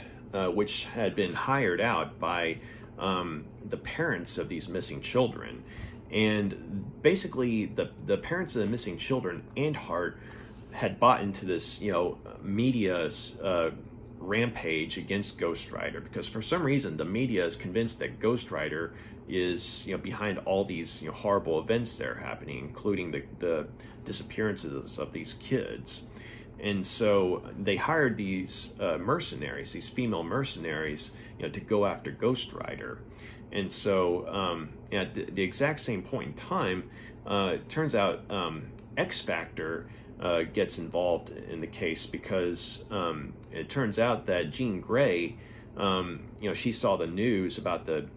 which had been hired out by the parents of these missing children. And basically, the parents of the missing children and Heart had bought into this, media's rampage against Ghost Rider, because for some reason the media is convinced that Ghost Rider is behind all these horrible events that are happening, including the disappearances of these kids. And so they hired these mercenaries, these female mercenaries, to go after Ghost Rider. And so at the exact same point in time, it turns out X Factor gets involved in the case, because it turns out that Jean Grey, she saw the news about the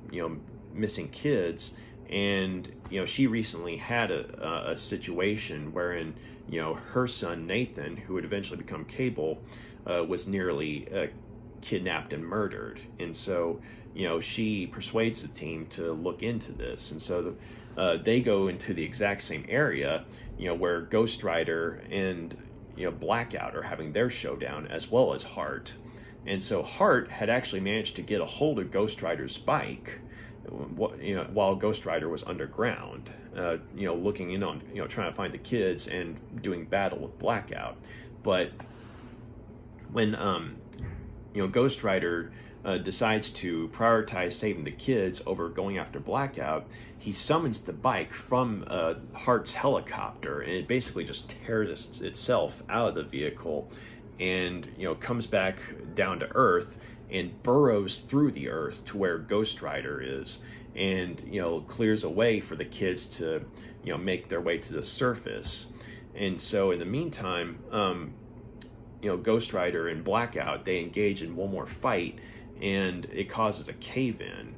missing kids, and she recently had a situation wherein her son Nathan, who would eventually become Cable, was nearly kidnapped and murdered. And so she persuades the team to look into this, and so they go into the exact same area, where Ghost Rider and Blackout are having their showdown, as well as Heart. And so Heart had actually managed to get a hold of Ghost Rider's bike, while Ghost Rider was underground, looking in on, trying to find the kids and doing battle with Blackout. But when Ghost Rider decides to prioritize saving the kids over going after Blackout, he summons the bike from Heart's helicopter, and it basically just tears itself out of the vehicle, and comes back down to Earth and burrows through the Earth to where Ghost Rider is, and clears a way for the kids to make their way to the surface. And so in the meantime, Ghost Rider and Blackout, they engage in one more fight, and it causes a cave-in,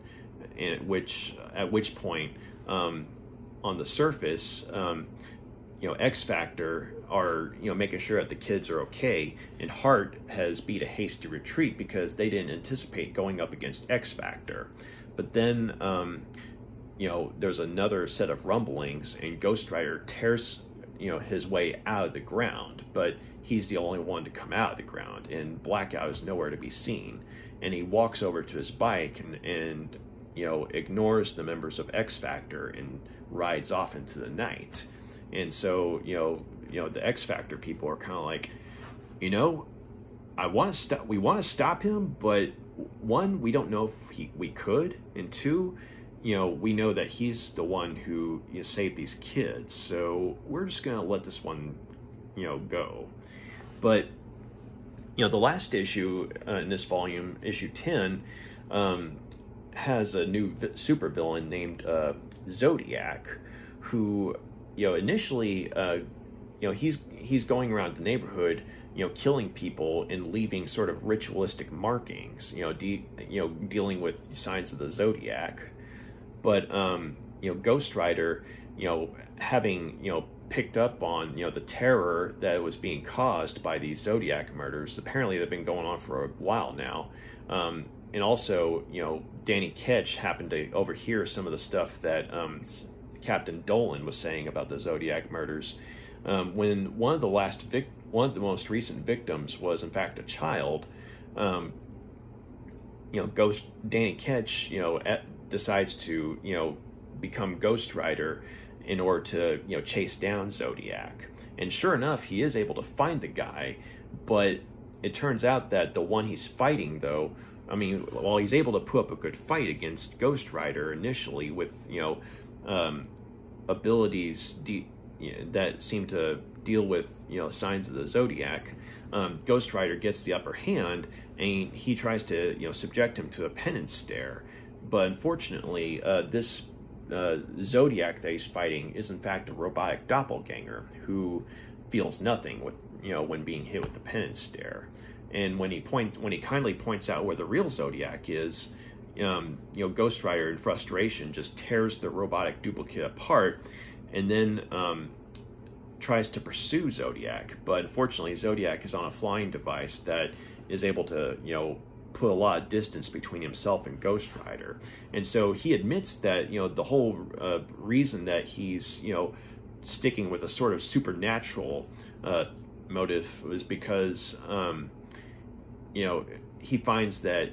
at which point, on the surface, X Factor are making sure that the kids are okay, and Heart has beat a hasty retreat because they didn't anticipate going up against X Factor. But then there's another set of rumblings, and Ghost Rider tears his way out of the ground, but he's the only one to come out of the ground, and Blackout is nowhere to be seen. And he walks over to his bike and ignores the members of X Factor and rides off into the night. And so the X Factor people are kind of like, we want to stop him, but one, we don't know if we could, and two, we know that he's the one who saved these kids, so we're just gonna let this one go. But the last issue in this volume, issue 10, has a new supervillain named Zodiac, who initially he's going around the neighborhood killing people and leaving sort of ritualistic markings, dealing with signs of the Zodiac. But Ghost Rider, having picked up on the terror that was being caused by these Zodiac murders, apparently they've been going on for a while now, and also Danny Ketch happened to overhear some of the stuff that Captain Dolan was saying about the Zodiac murders, when one of the most recent victims was in fact a child. Danny Ketch, decides to, become Ghost Rider in order to, chase down Zodiac. And sure enough, he is able to find the guy, but it turns out that the one he's fighting, though, while he's able to put up a good fight against Ghost Rider initially with, abilities that seem to deal with, signs of the Zodiac, Ghost Rider gets the upper hand, and he tries to, subject him to a penance stare. But unfortunately, this Zodiac that he's fighting is in fact a robotic doppelganger who feels nothing with, when being hit with the penance stare. And when he kindly points out where the real Zodiac is, Ghost Rider in frustration just tears the robotic duplicate apart, and then tries to pursue Zodiac. But unfortunately, Zodiac is on a flying device that is able to, put a lot of distance between himself and Ghost Rider. And so he admits that, the whole reason that he's, sticking with a sort of supernatural motive was because, he finds that,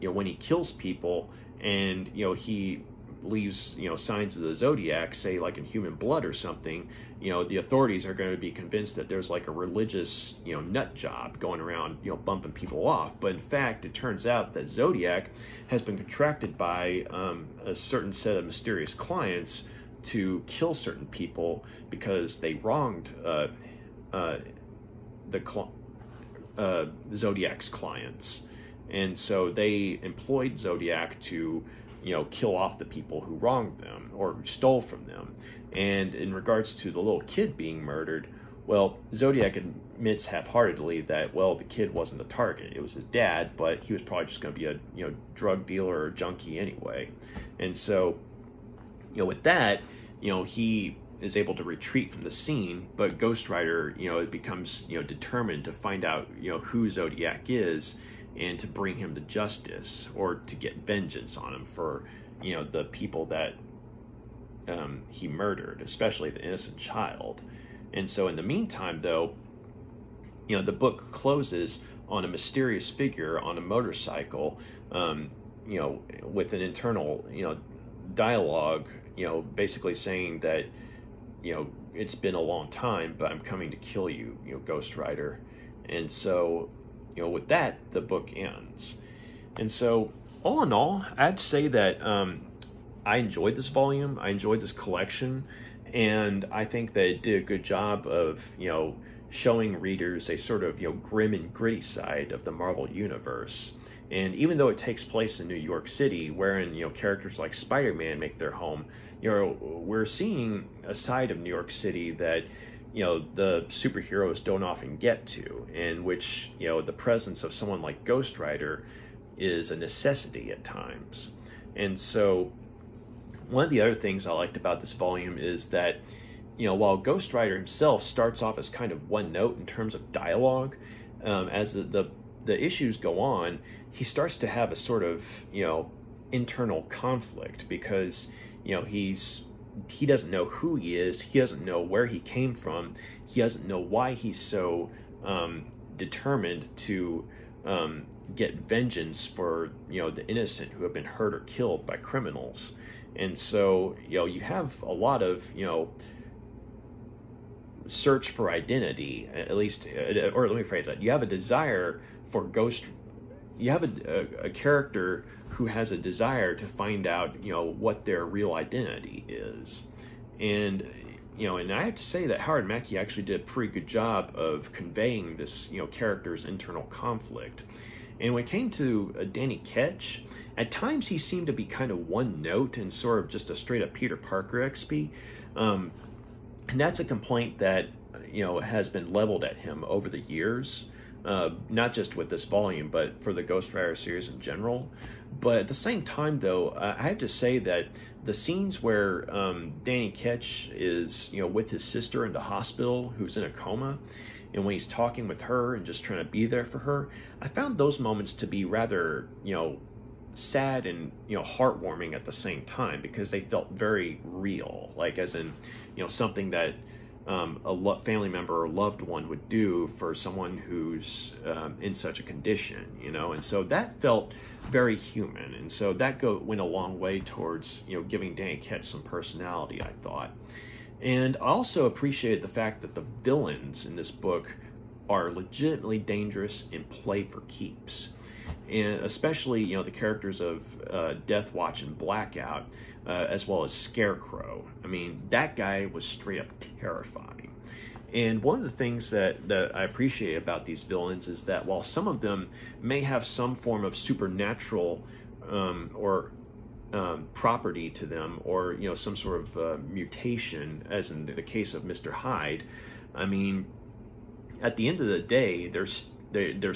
when he kills people and, he leaves, signs of the Zodiac, say like in human blood or something, the authorities are going to be convinced that there's like a religious, nut job going around, bumping people off. But in fact, it turns out that Zodiac has been contracted by a certain set of mysterious clients to kill certain people because they wronged Zodiac's clients. And so they employed Zodiac to, kill off the people who wronged them or who stole from them. And in regards to the little kid being murdered, well, Zodiac admits half-heartedly that, well, the kid wasn't the target. It was his dad, but he was probably just going to be a, drug dealer or junkie anyway. And so, with that, he is able to retreat from the scene, but Ghost Rider, becomes, determined to find out, who Zodiac is and to bring him to justice or to get vengeance on him for, the people that he murdered, especially the innocent child. And so in the meantime, though, the book closes on a mysterious figure on a motorcycle, with an internal, dialogue, basically saying that, it's been a long time, but I'm coming to kill you, Ghost Rider. And so, with that, the book ends. And so, all in all, I'd say that I enjoyed this volume. I enjoyed this collection. And I think that it did a good job of, showing readers a sort of, grim and gritty side of the Marvel Universe. And even though it takes place in New York City, wherein, characters like Spider-Man make their home, we're seeing a side of New York City that, the superheroes don't often get to, and which, the presence of someone like Ghost Rider is a necessity at times. And so one of the other things I liked about this volume is that, while Ghost Rider himself starts off as kind of one note in terms of dialogue, as the issues go on, he starts to have a sort of, internal conflict because, he doesn't know who he is, he doesn't know where he came from, he doesn't know why he's so determined to get vengeance for, the innocent who have been hurt or killed by criminals. And so, you have a lot of, search for identity, at least, or let me phrase that. You have a desire for you have a character who has a desire to find out, what their real identity is. And, and I have to say that Howard Mackie actually did a pretty good job of conveying this, character's internal conflict. And when it came to Danny Ketch, at times he seemed to be kind of one note and sort of just a straight up Peter Parker XP. And that's a complaint that, has been leveled at him over the years. Not just with this volume, but for the Ghost Rider series in general. But at the same time, though, I have to say that the scenes where Danny Ketch is, with his sister in the hospital, who's in a coma, and when he's talking with her and just trying to be there for her, I found those moments to be rather, sad and, heartwarming at the same time, because they felt very real, like as in, something that family member or loved one would do for someone who's in such a condition, you know. And so that felt very human, and so that went a long way towards, you know, giving Danny Ketch some personality, I thought. And I also appreciated the fact that the villains in this book are legitimately dangerous and play for keeps. And especially, you know, the characters of Deathwatch and Blackout, as well as Scarecrow. I mean, that guy was straight up terrifying. And one of the things that I appreciate about these villains is that while some of them may have some form of supernatural or property to them, or, you know, some sort of mutation, as in the case of Mr. Hyde, I mean, at the end of the day, there's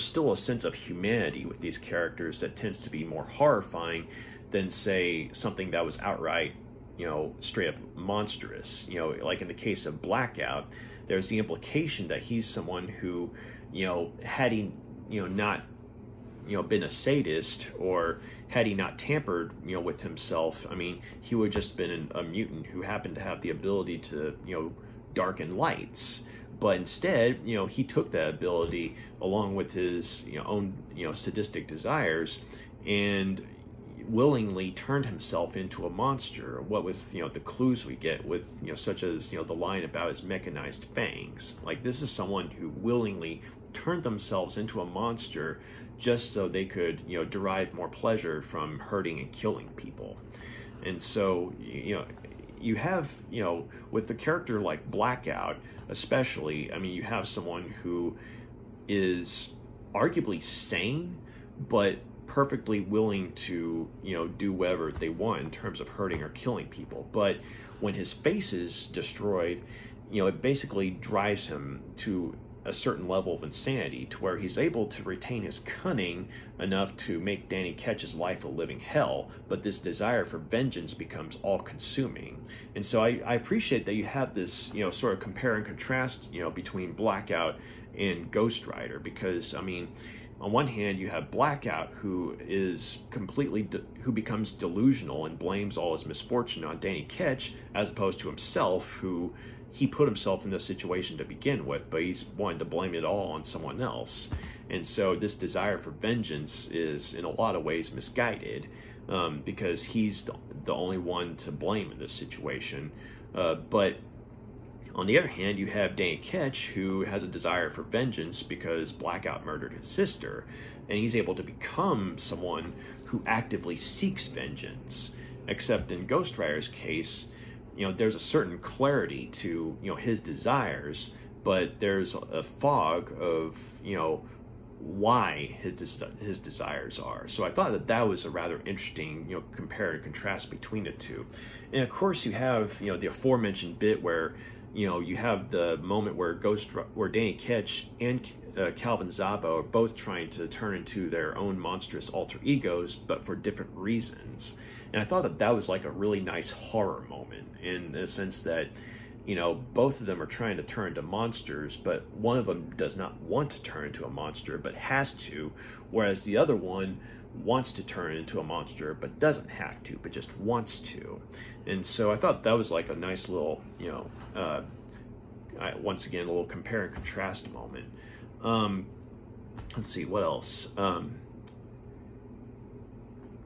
still a sense of humanity with these characters that tends to be more horrifying than, say, something that was outright, you know, straight up monstrous. You know, like in the case of Blackout, there's the implication that he's someone who, you know, had he, you know, not, you know, been a sadist, or had he not tampered, you know, with himself, I mean, he would have just been a mutant who happened to have the ability to, you know, darken lights. But instead, you know, he took that ability along with his, you know, own, you know, sadistic desires, and willingly turned himself into a monster. What with, you know, the clues we get with, you know, such as, you know, the line about his mechanized fangs. Like, this is someone who willingly turned themselves into a monster just so they could, you know, derive more pleasure from hurting and killing people. And so, you know, you have, you know, with the character like Blackout especially, I mean, you have someone who is arguably sane, but perfectly willing to, you know, do whatever they want in terms of hurting or killing people. But when his face is destroyed, you know, it basically drives him to a certain level of insanity, to where he's able to retain his cunning enough to make Danny Ketch's life a living hell, but this desire for vengeance becomes all-consuming. And so I appreciate that you have this, you know, sort of compare and contrast, you know, between Blackout and Ghost Rider, because, I mean, on one hand, you have Blackout, who is who becomes delusional and blames all his misfortune on Danny Ketch, as opposed to himself, who he put himself in this situation to begin with, but he's wanting to blame it all on someone else. And so this desire for vengeance is in a lot of ways misguided, because he's the only one to blame in this situation. But on the other hand, you have Danny Ketch, who has a desire for vengeance because Blackout murdered his sister, and he's able to become someone who actively seeks vengeance. Except in Ghost Rider's case, you know, there's a certain clarity to, you know, his desires, but there's a fog of, you know, why his desires are. So I thought that that was a rather interesting, you know, compare and contrast between the two. And of course, you have, you know, the aforementioned bit where, you know, you have the moment where Danny Ketch and Calvin Zabo are both trying to turn into their own monstrous alter egos, but for different reasons. And I thought that that was like a really nice horror moment, in the sense that, you know, both of them are trying to turn into monsters, but one of them does not want to turn into a monster, but has to, whereas the other one wants to turn into a monster, but doesn't have to, but just wants to. And so I thought that was like a nice little, you know, once again, a little compare and contrast moment. Let's see, what else?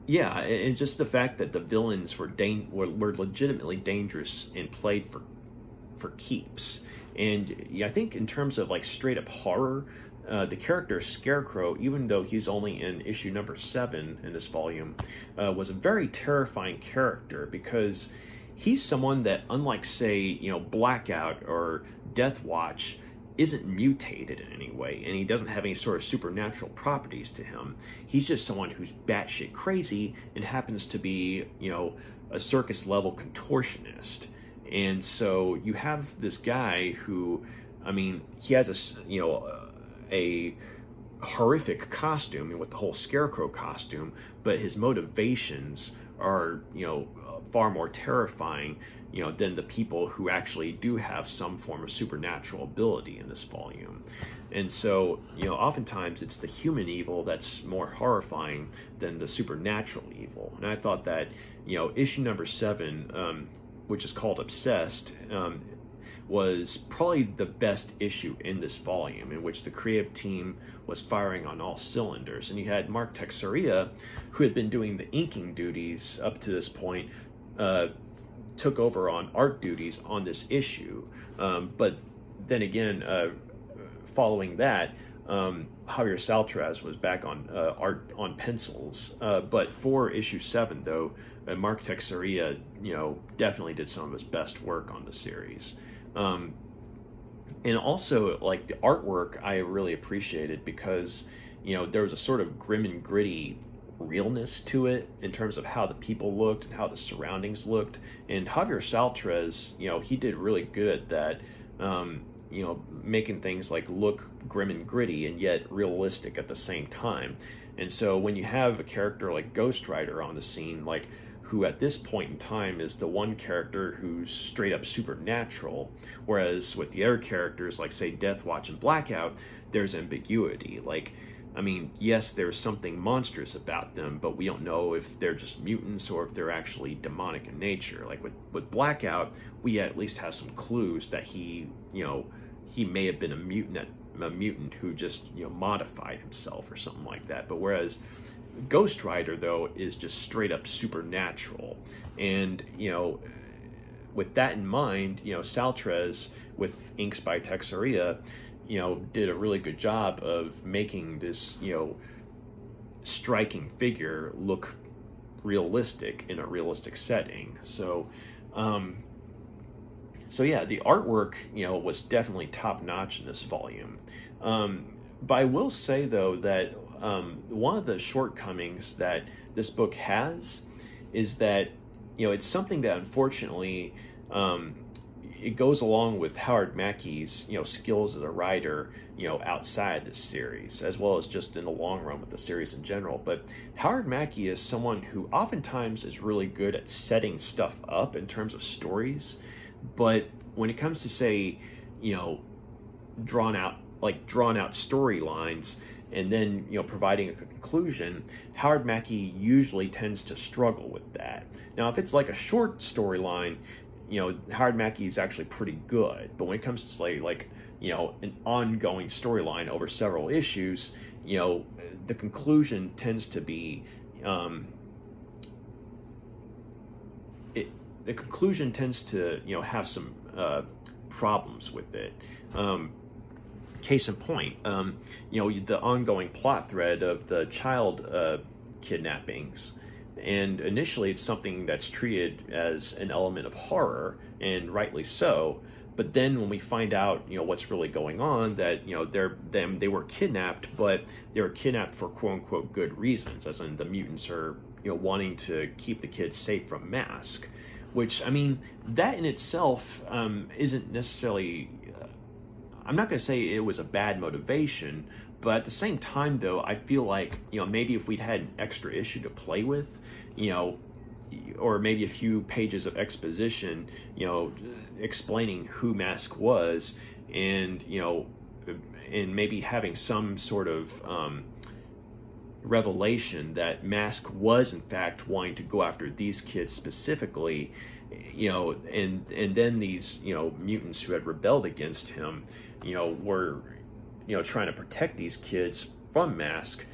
Yeah, and just the fact that the villains were legitimately dangerous and played for keeps. And yeah, I think in terms of like straight up horror, the character Scarecrow, even though he's only in issue number 7 in this volume, was a very terrifying character, because he's someone that, unlike, say, you know, Blackout or Deathwatch, isn't mutated in any way, and he doesn't have any sort of supernatural properties to him. He's just someone who's batshit crazy and happens to be, you know, a circus level contortionist. And so you have this guy who, I mean, he has a horrific costume with the whole Scarecrow costume, but his motivations are, you know, far more terrifying, you know, than the people who actually do have some form of supernatural ability in this volume. And so, you know, oftentimes it's the human evil that's more horrifying than the supernatural evil. And I thought that, you know, issue number 7, which is called Obsessed, was probably the best issue in this volume, in which the creative team was firing on all cylinders. And you had Mark Texeira, who had been doing the inking duties up to this point, took over on art duties on this issue. But then again, following that, Javier Saltares was back on art on pencils. But for issue 7, though, Mark Texeira, definitely did some of his best work on the series. And also, like, the artwork I really appreciated because, there was a sort of grim and gritty realness to it in terms of how the people looked and how the surroundings looked. And Javier Saltares, he did really good at that, making things like look grim and gritty and yet realistic at the same time. And so when you have a character like Ghost Rider on the scene, like, who at this point in time is the one character who's straight up supernatural, whereas with the other characters like, say, Deathwatch and Blackout, there's ambiguity. Like, I mean, yes, there's something monstrous about them, but we don't know if they're just mutants or if they're actually demonic in nature. Like with Blackout, we at least have some clues that he may have been a mutant who just, modified himself or something like that. But whereas Ghost Rider, though, is just straight up supernatural. And, with that in mind, Saltares, with inks by Texeira, did a really good job of making this, striking figure look realistic in a realistic setting. So yeah, the artwork, was definitely top notch in this volume. But I will say, though, that one of the shortcomings that this book has is that, it's something that unfortunately, it goes along with Howard Mackie's, skills as a writer, outside this series, as well as just in the long run with the series in general. But Howard Mackie is someone who oftentimes is really good at setting stuff up in terms of stories. But when it comes to, say, drawn out storylines, and then, providing a conclusion, Howard Mackie usually tends to struggle with that. Now, if it's like a short storyline, Howard Mackie is actually pretty good. But when it comes to, say, like, an ongoing storyline over several issues, the conclusion tends to be, have some problems with it. Case in point, the ongoing plot thread of the child kidnappings. And initially, it's something that's treated as an element of horror, and rightly so. But then when we find out, what's really going on, that, they were kidnapped, but they were kidnapped for quote-unquote good reasons, as in the mutants are, wanting to keep the kids safe from Mask. Which, I mean, that in itself isn't necessarily... I'm not going to say it was a bad motivation, but at the same time, though, I feel like, maybe if we'd had an extra issue to play with, or maybe a few pages of exposition, explaining who Mask was, and, and maybe having some sort of revelation that Mask was, in fact, wanting to go after these kids specifically, and then these, mutants who had rebelled against him, were, trying to protect these kids from Mask.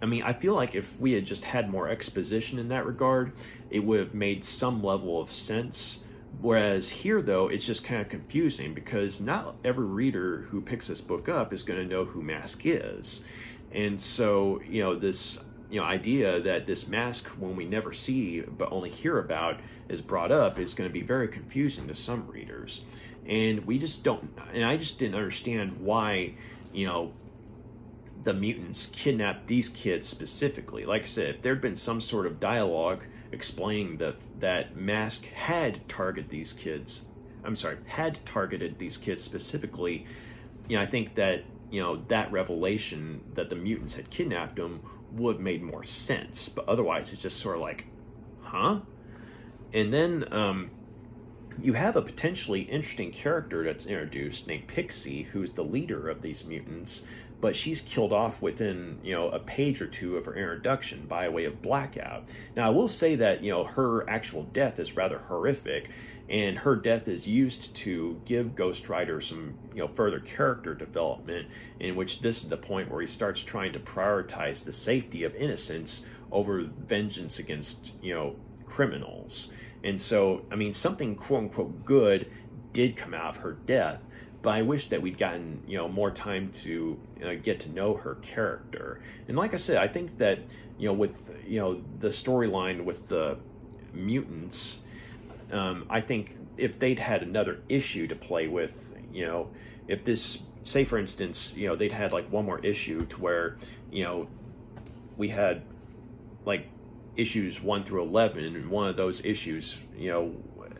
I mean, I feel like if we had just had more exposition in that regard, it would have made some level of sense. Whereas here, though, it's just kind of confusing because not every reader who picks this book up is going to know who Mask is. And so, this, idea that this Mask, when we never see but only hear about, is brought up is going to be very confusing to some readers. And we just don't, and I just didn't understand why, the mutants kidnapped these kids specifically. Like I said, if there'd been some sort of dialogue explaining that Mask had targeted these kids specifically, I think that, that revelation that the mutants had kidnapped them would have made more sense. But otherwise, it's just sort of like, huh? And then, you have a potentially interesting character that's introduced named Pixie, who's the leader of these mutants, but she's killed off within, a page or two of her introduction by way of Blackout. Now, I will say that, her actual death is rather horrific, and her death is used to give Ghost Rider some, further character development, in which this is the point where he starts trying to prioritize the safety of innocents over vengeance against, criminals. And so, I mean, something quote-unquote good did come out of her death, but I wish that we'd gotten, more time to get to know her character. And like I said, I think that, with, the storyline with the mutants, I think if they'd had another issue to play with, if this, say for instance, they'd had like one more issue to where, we had like issues 1 through 11, and one of those issues,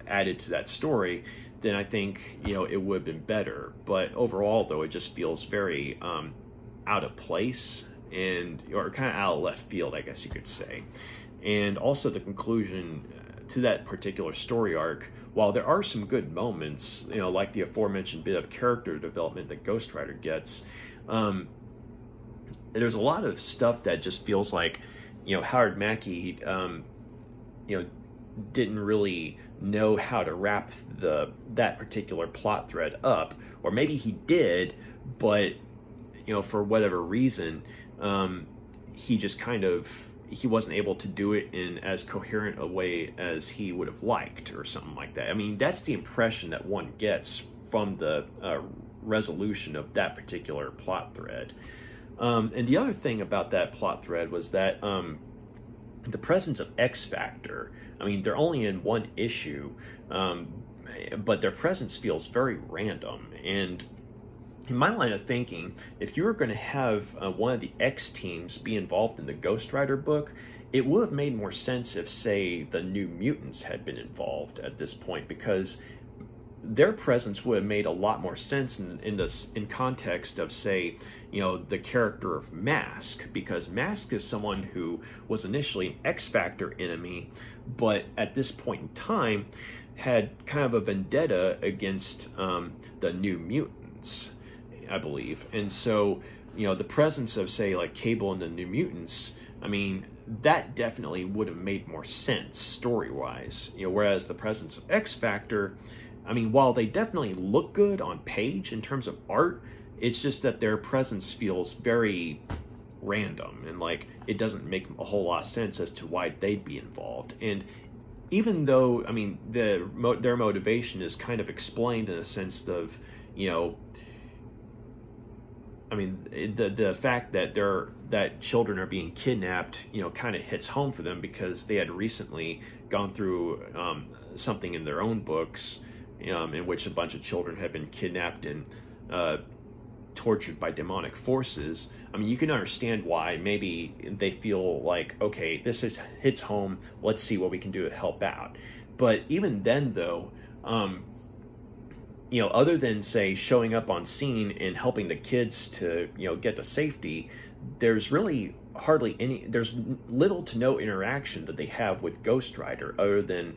added to that story, then I think, it would have been better. But overall, though, it just feels very out of place, or kind of out of left field, I guess you could say. And also the conclusion to that particular story arc, while there are some good moments, like the aforementioned bit of character development that Ghost Rider gets, there's a lot of stuff that just feels like, Howard Mackie, didn't really know how to wrap that particular plot thread up, or maybe he did, but for whatever reason, he just he wasn't able to do it in as coherent a way as he would have liked, or something like that. I mean, that's the impression that one gets from the resolution of that particular plot thread. And the other thing about that plot thread was that the presence of X Factor, I mean, they're only in one issue, but their presence feels very random. And in my line of thinking, if you were going to have one of the X teams be involved in the Ghost Rider book, it would have made more sense if, say, the New Mutants had been involved at this point, because their presence would have made a lot more sense in context of, say, the character of Mask, because Mask is someone who was initially an X-Factor enemy, but at this point in time had kind of a vendetta against the New Mutants, I believe. And so, the presence of, say, like Cable and the New Mutants, I mean, that definitely would have made more sense story-wise. Whereas the presence of X-Factor, I mean, while they definitely look good on page in terms of art, it's just that their presence feels very random, and like it doesn't make a whole lot of sense as to why they'd be involved. And even though, I mean, their motivation is kind of explained in a sense of, I mean, the fact that children are being kidnapped, kind of hits home for them, because they had recently gone through something in their own books, in which a bunch of children had been kidnapped and tortured by demonic forces. I mean, you can understand why maybe they feel like, okay, this hits home, let's see what we can do to help out. But even then, though, other than, say, showing up on scene and helping the kids to, get to safety, there's really there's little to no interaction that they have with Ghost Rider, other than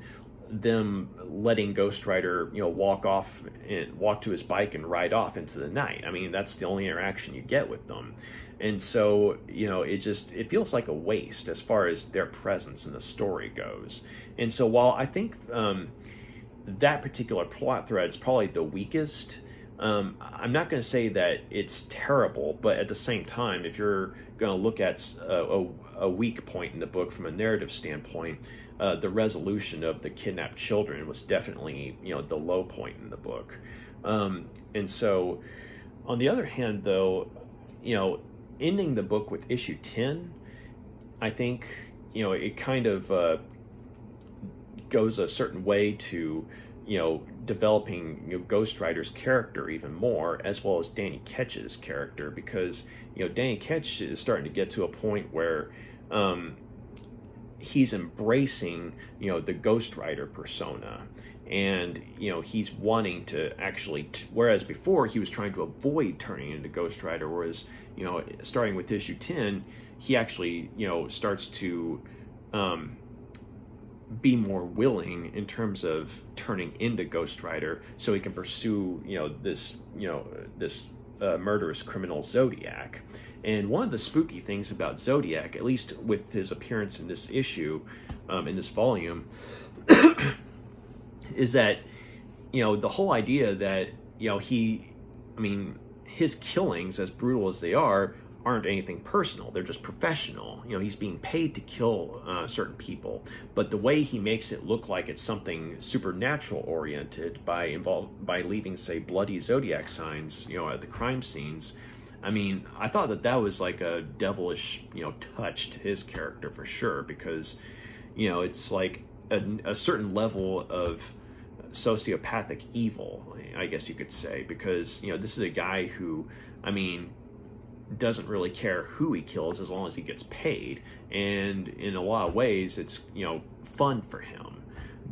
them letting Ghost Rider, walk to his bike and ride off into the night. I mean, that's the only interaction you get with them. And so, it feels like a waste as far as their presence in the story goes. And so while I think that particular plot thread is probably the weakest, I'm not going to say that it's terrible, but at the same time, if you're going to look at a weak point in the book from a narrative standpoint, the resolution of the kidnapped children was definitely, the low point in the book. And so, on the other hand, though, ending the book with issue 10, I think, it kind of goes a certain way to, developing Ghost Rider's character even more, as well as Danny Ketch's character, because Danny Ketch is starting to get to a point where he's embracing the Ghost Rider persona, and he's wanting to actually whereas before he was trying to avoid turning into Ghost Rider, whereas starting with issue 10, he actually starts to be more willing in terms of turning into Ghost Rider so he can pursue, this murderous criminal Zodiac. And one of the spooky things about Zodiac, at least with his appearance in this issue, in this volume, is that, the whole idea that, his killings, as brutal as they are, aren't anything personal. They're just professional. He's being paid to kill certain people, but the way he makes it look like it's something supernatural oriented by leaving, say, bloody Zodiac signs, at the crime scenes. I thought that was like a devilish, touch to his character for sure, because, it's like a certain level of sociopathic evil, I guess you could say, because, this is a guy who, doesn't really care who he kills as long as he gets paid, and in a lot of ways it's fun for him,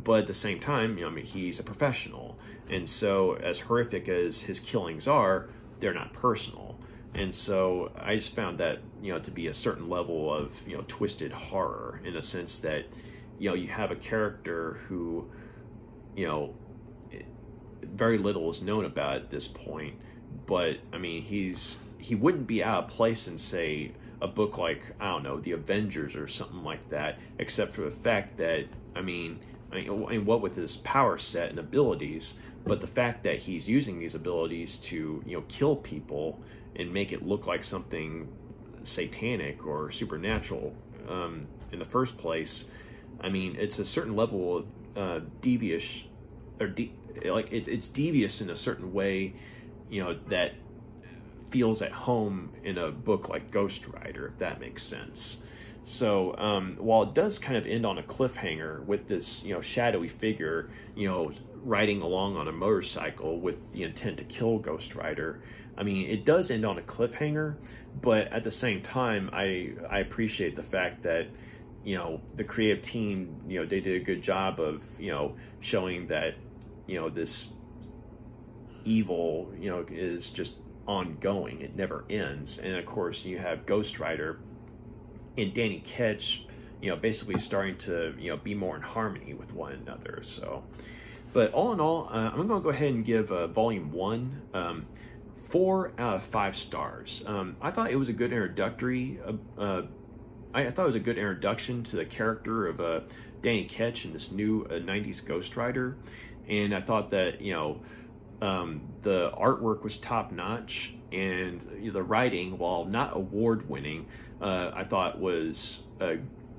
but at the same time he's a professional, and so as horrific as his killings are, they're not personal. And so I just found that to be a certain level of twisted horror, in a sense that you have a character who very little is known about at this point, but he wouldn't be out of place in, say, a book like, I don't know, The Avengers or something like that, except for the fact that, what with his power set and abilities, but the fact that he's using these abilities to, kill people and make it look like something satanic or supernatural in the first place. It's a certain level of devious, or it's devious in a certain way, that feels at home in a book like Ghost Rider, if that makes sense. So while it does kind of end on a cliffhanger with this shadowy figure riding along on a motorcycle with the intent to kill Ghost Rider, it does end on a cliffhanger, but at the same time I appreciate the fact that the creative team, they did a good job of showing that this evil is just ongoing. It never ends. And of course you have Ghost Rider and Danny Ketch basically starting to be more in harmony with one another. So, but all in all, I'm going to go ahead and give volume 1 4 out of 5 stars. I thought it was a good introductory I thought it was a good introduction to the character of Danny Ketch and this new 90s Ghost Rider, and I thought that the artwork was top-notch, and the writing, while not award-winning, I thought was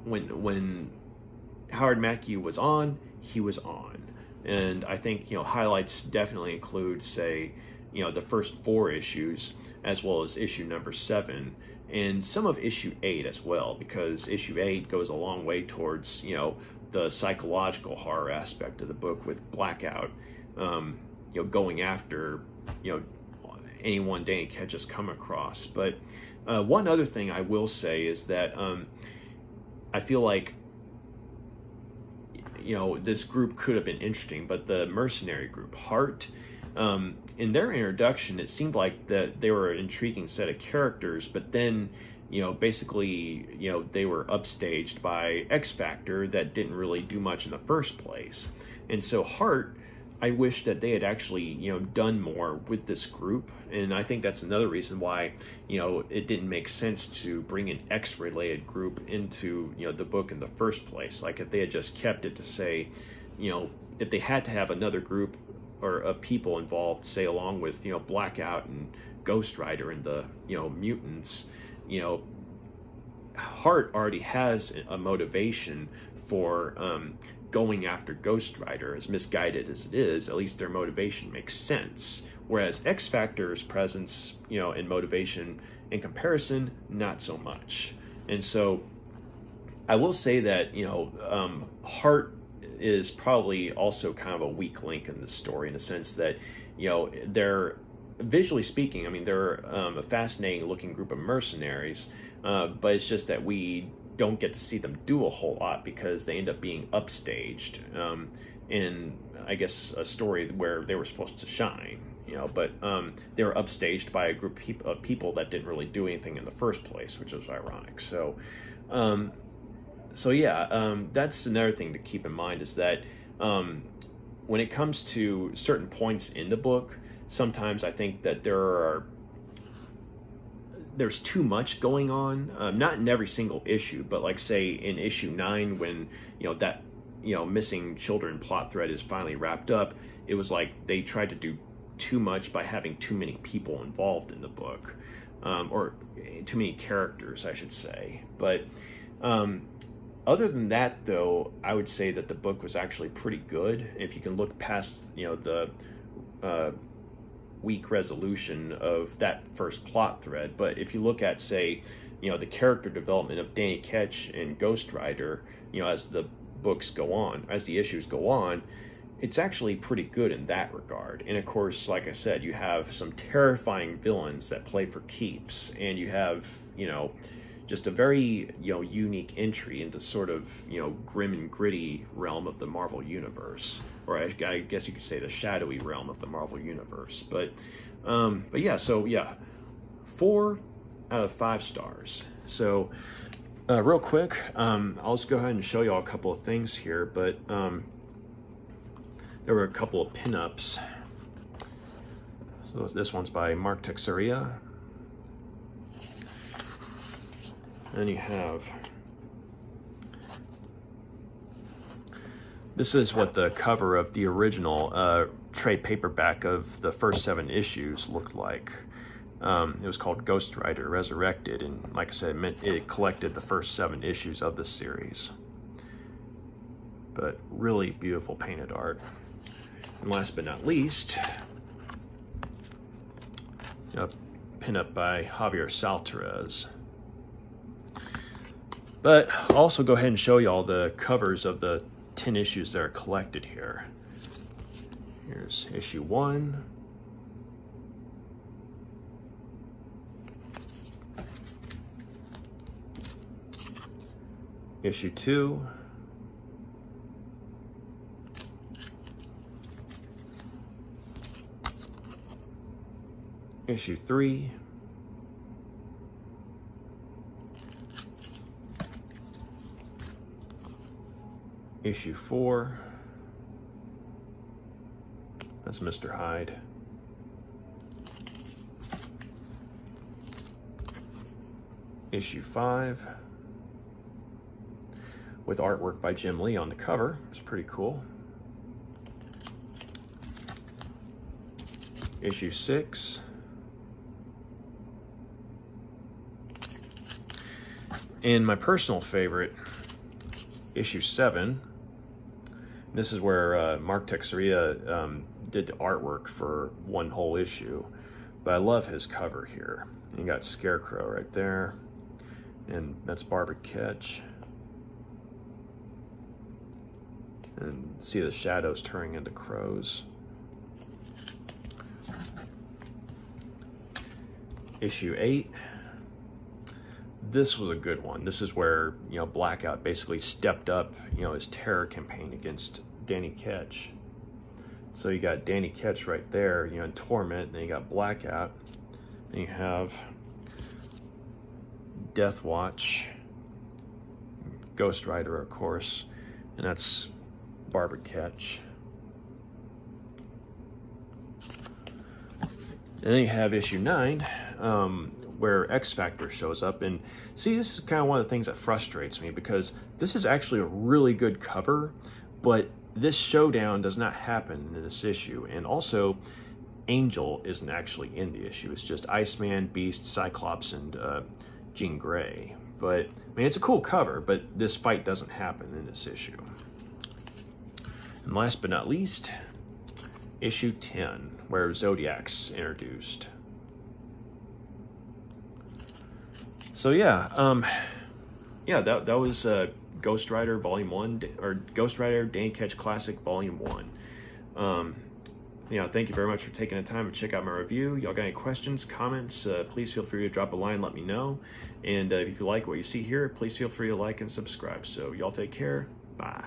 when Howard Mackie was on, he was on. And I think highlights definitely include, say, the first 4 issues, as well as issue number 7, and some of issue 8 as well, because issue 8 goes a long way towards the psychological horror aspect of the book, with Blackout going after anyone Danny Ketch has come across. But one other thing I will say is that I feel like this group could have been interesting, but the mercenary group, Hyde, in their introduction, it seemed like that they were an intriguing set of characters, but then basically they were upstaged by X Factor that didn't really do much in the first place. And so Hyde, I wish that they had actually done more with this group, and I think that's another reason why it didn't make sense to bring an X-related group into the book in the first place. Like, if they had just kept it to, say, if they had to have another group or of people involved, say, along with Blackout and Ghost Rider and the mutants, Hyde already has a motivation for going after Ghost Rider. As misguided as it is, at least their motivation makes sense. Whereas X Factor's presence, and motivation in comparison, not so much. And so I will say that, Hyde is probably also kind of a weak link in the story, in the sense that, they're, visually speaking, they're a fascinating looking group of mercenaries, but it's just that we don't get to see them do a whole lot because they end up being upstaged in, I guess, a story where they were supposed to shine, but they were upstaged by a group of people that didn't really do anything in the first place, which was ironic. So So yeah, that's another thing to keep in mind, is that when it comes to certain points in the book, sometimes I think that there's too much going on, not in every single issue, but like say in issue 9, when that missing children plot thread is finally wrapped up, it was like they tried to do too much by having too many people involved in the book, or too many characters, I should say. But other than that, though, I would say that the book was actually pretty good. If you can look past the weak resolution of that first plot thread. But if you look at, say, the character development of Danny Ketch and Ghost Rider, as the books go on, as the issues go on, it's actually pretty good in that regard. And of course, like I said, you have some terrifying villains that play for keeps, and you have, just a very, unique entry into sort of, grim and gritty realm of the Marvel Universe. Or I guess you could say the shadowy realm of the Marvel Universe. But yeah, so yeah, 4 out of 5 stars. So real quick, I'll just go ahead and show you all a couple of things here. But there were a couple of pinups. So this one's by Texeira. And you have, this is what the cover of the original trade paperback of the first 7 issues looked like. It was called Ghost Rider Resurrected, and like I said, it collected the first 7 issues of the series. But really beautiful painted art. And last but not least, a pinup by Javier Saltares. But I'll also go ahead and show you all the covers of the 10 issues that are collected here. Here's issue 1. Issue 2. Issue 3. Issue 4, that's Mr. Hyde. Issue 5, with artwork by Jim Lee on the cover. It's pretty cool. Issue 6. And my personal favorite, issue 7. This is where Texeira did the artwork for one whole issue. But I love his cover here. You got Scarecrow right there. And that's Ketch. And see the shadows turning into crows. Issue 8. This was a good one. This is where, Blackout basically stepped up, his terror campaign against Danny Ketch. So you got Danny Ketch right there, in torment, and then you got Blackout. Then you have Deathwatch, Ghost Rider, of course, and that's Ketch. And then you have issue 9, where X Factor shows up. And see, this is kind of one of the things that frustrates me, because this is actually a really good cover, but this showdown does not happen in this issue. And also, Angel isn't actually in the issue. It's just Iceman, Beast, Cyclops, and Jean Grey. But, I mean, it's a cool cover, but this fight doesn't happen in this issue. And last but not least, issue 10, where Zodiac's introduced. So yeah, that was Ghost Rider Volume 1, or Ghost Rider Danny Ketch Classic Volume 1. Thank you very much for taking the time to check out my review. Y'all got any questions, comments, please feel free to drop a line, let me know. And if you like what you see here, please feel free to like and subscribe. So y'all take care. Bye.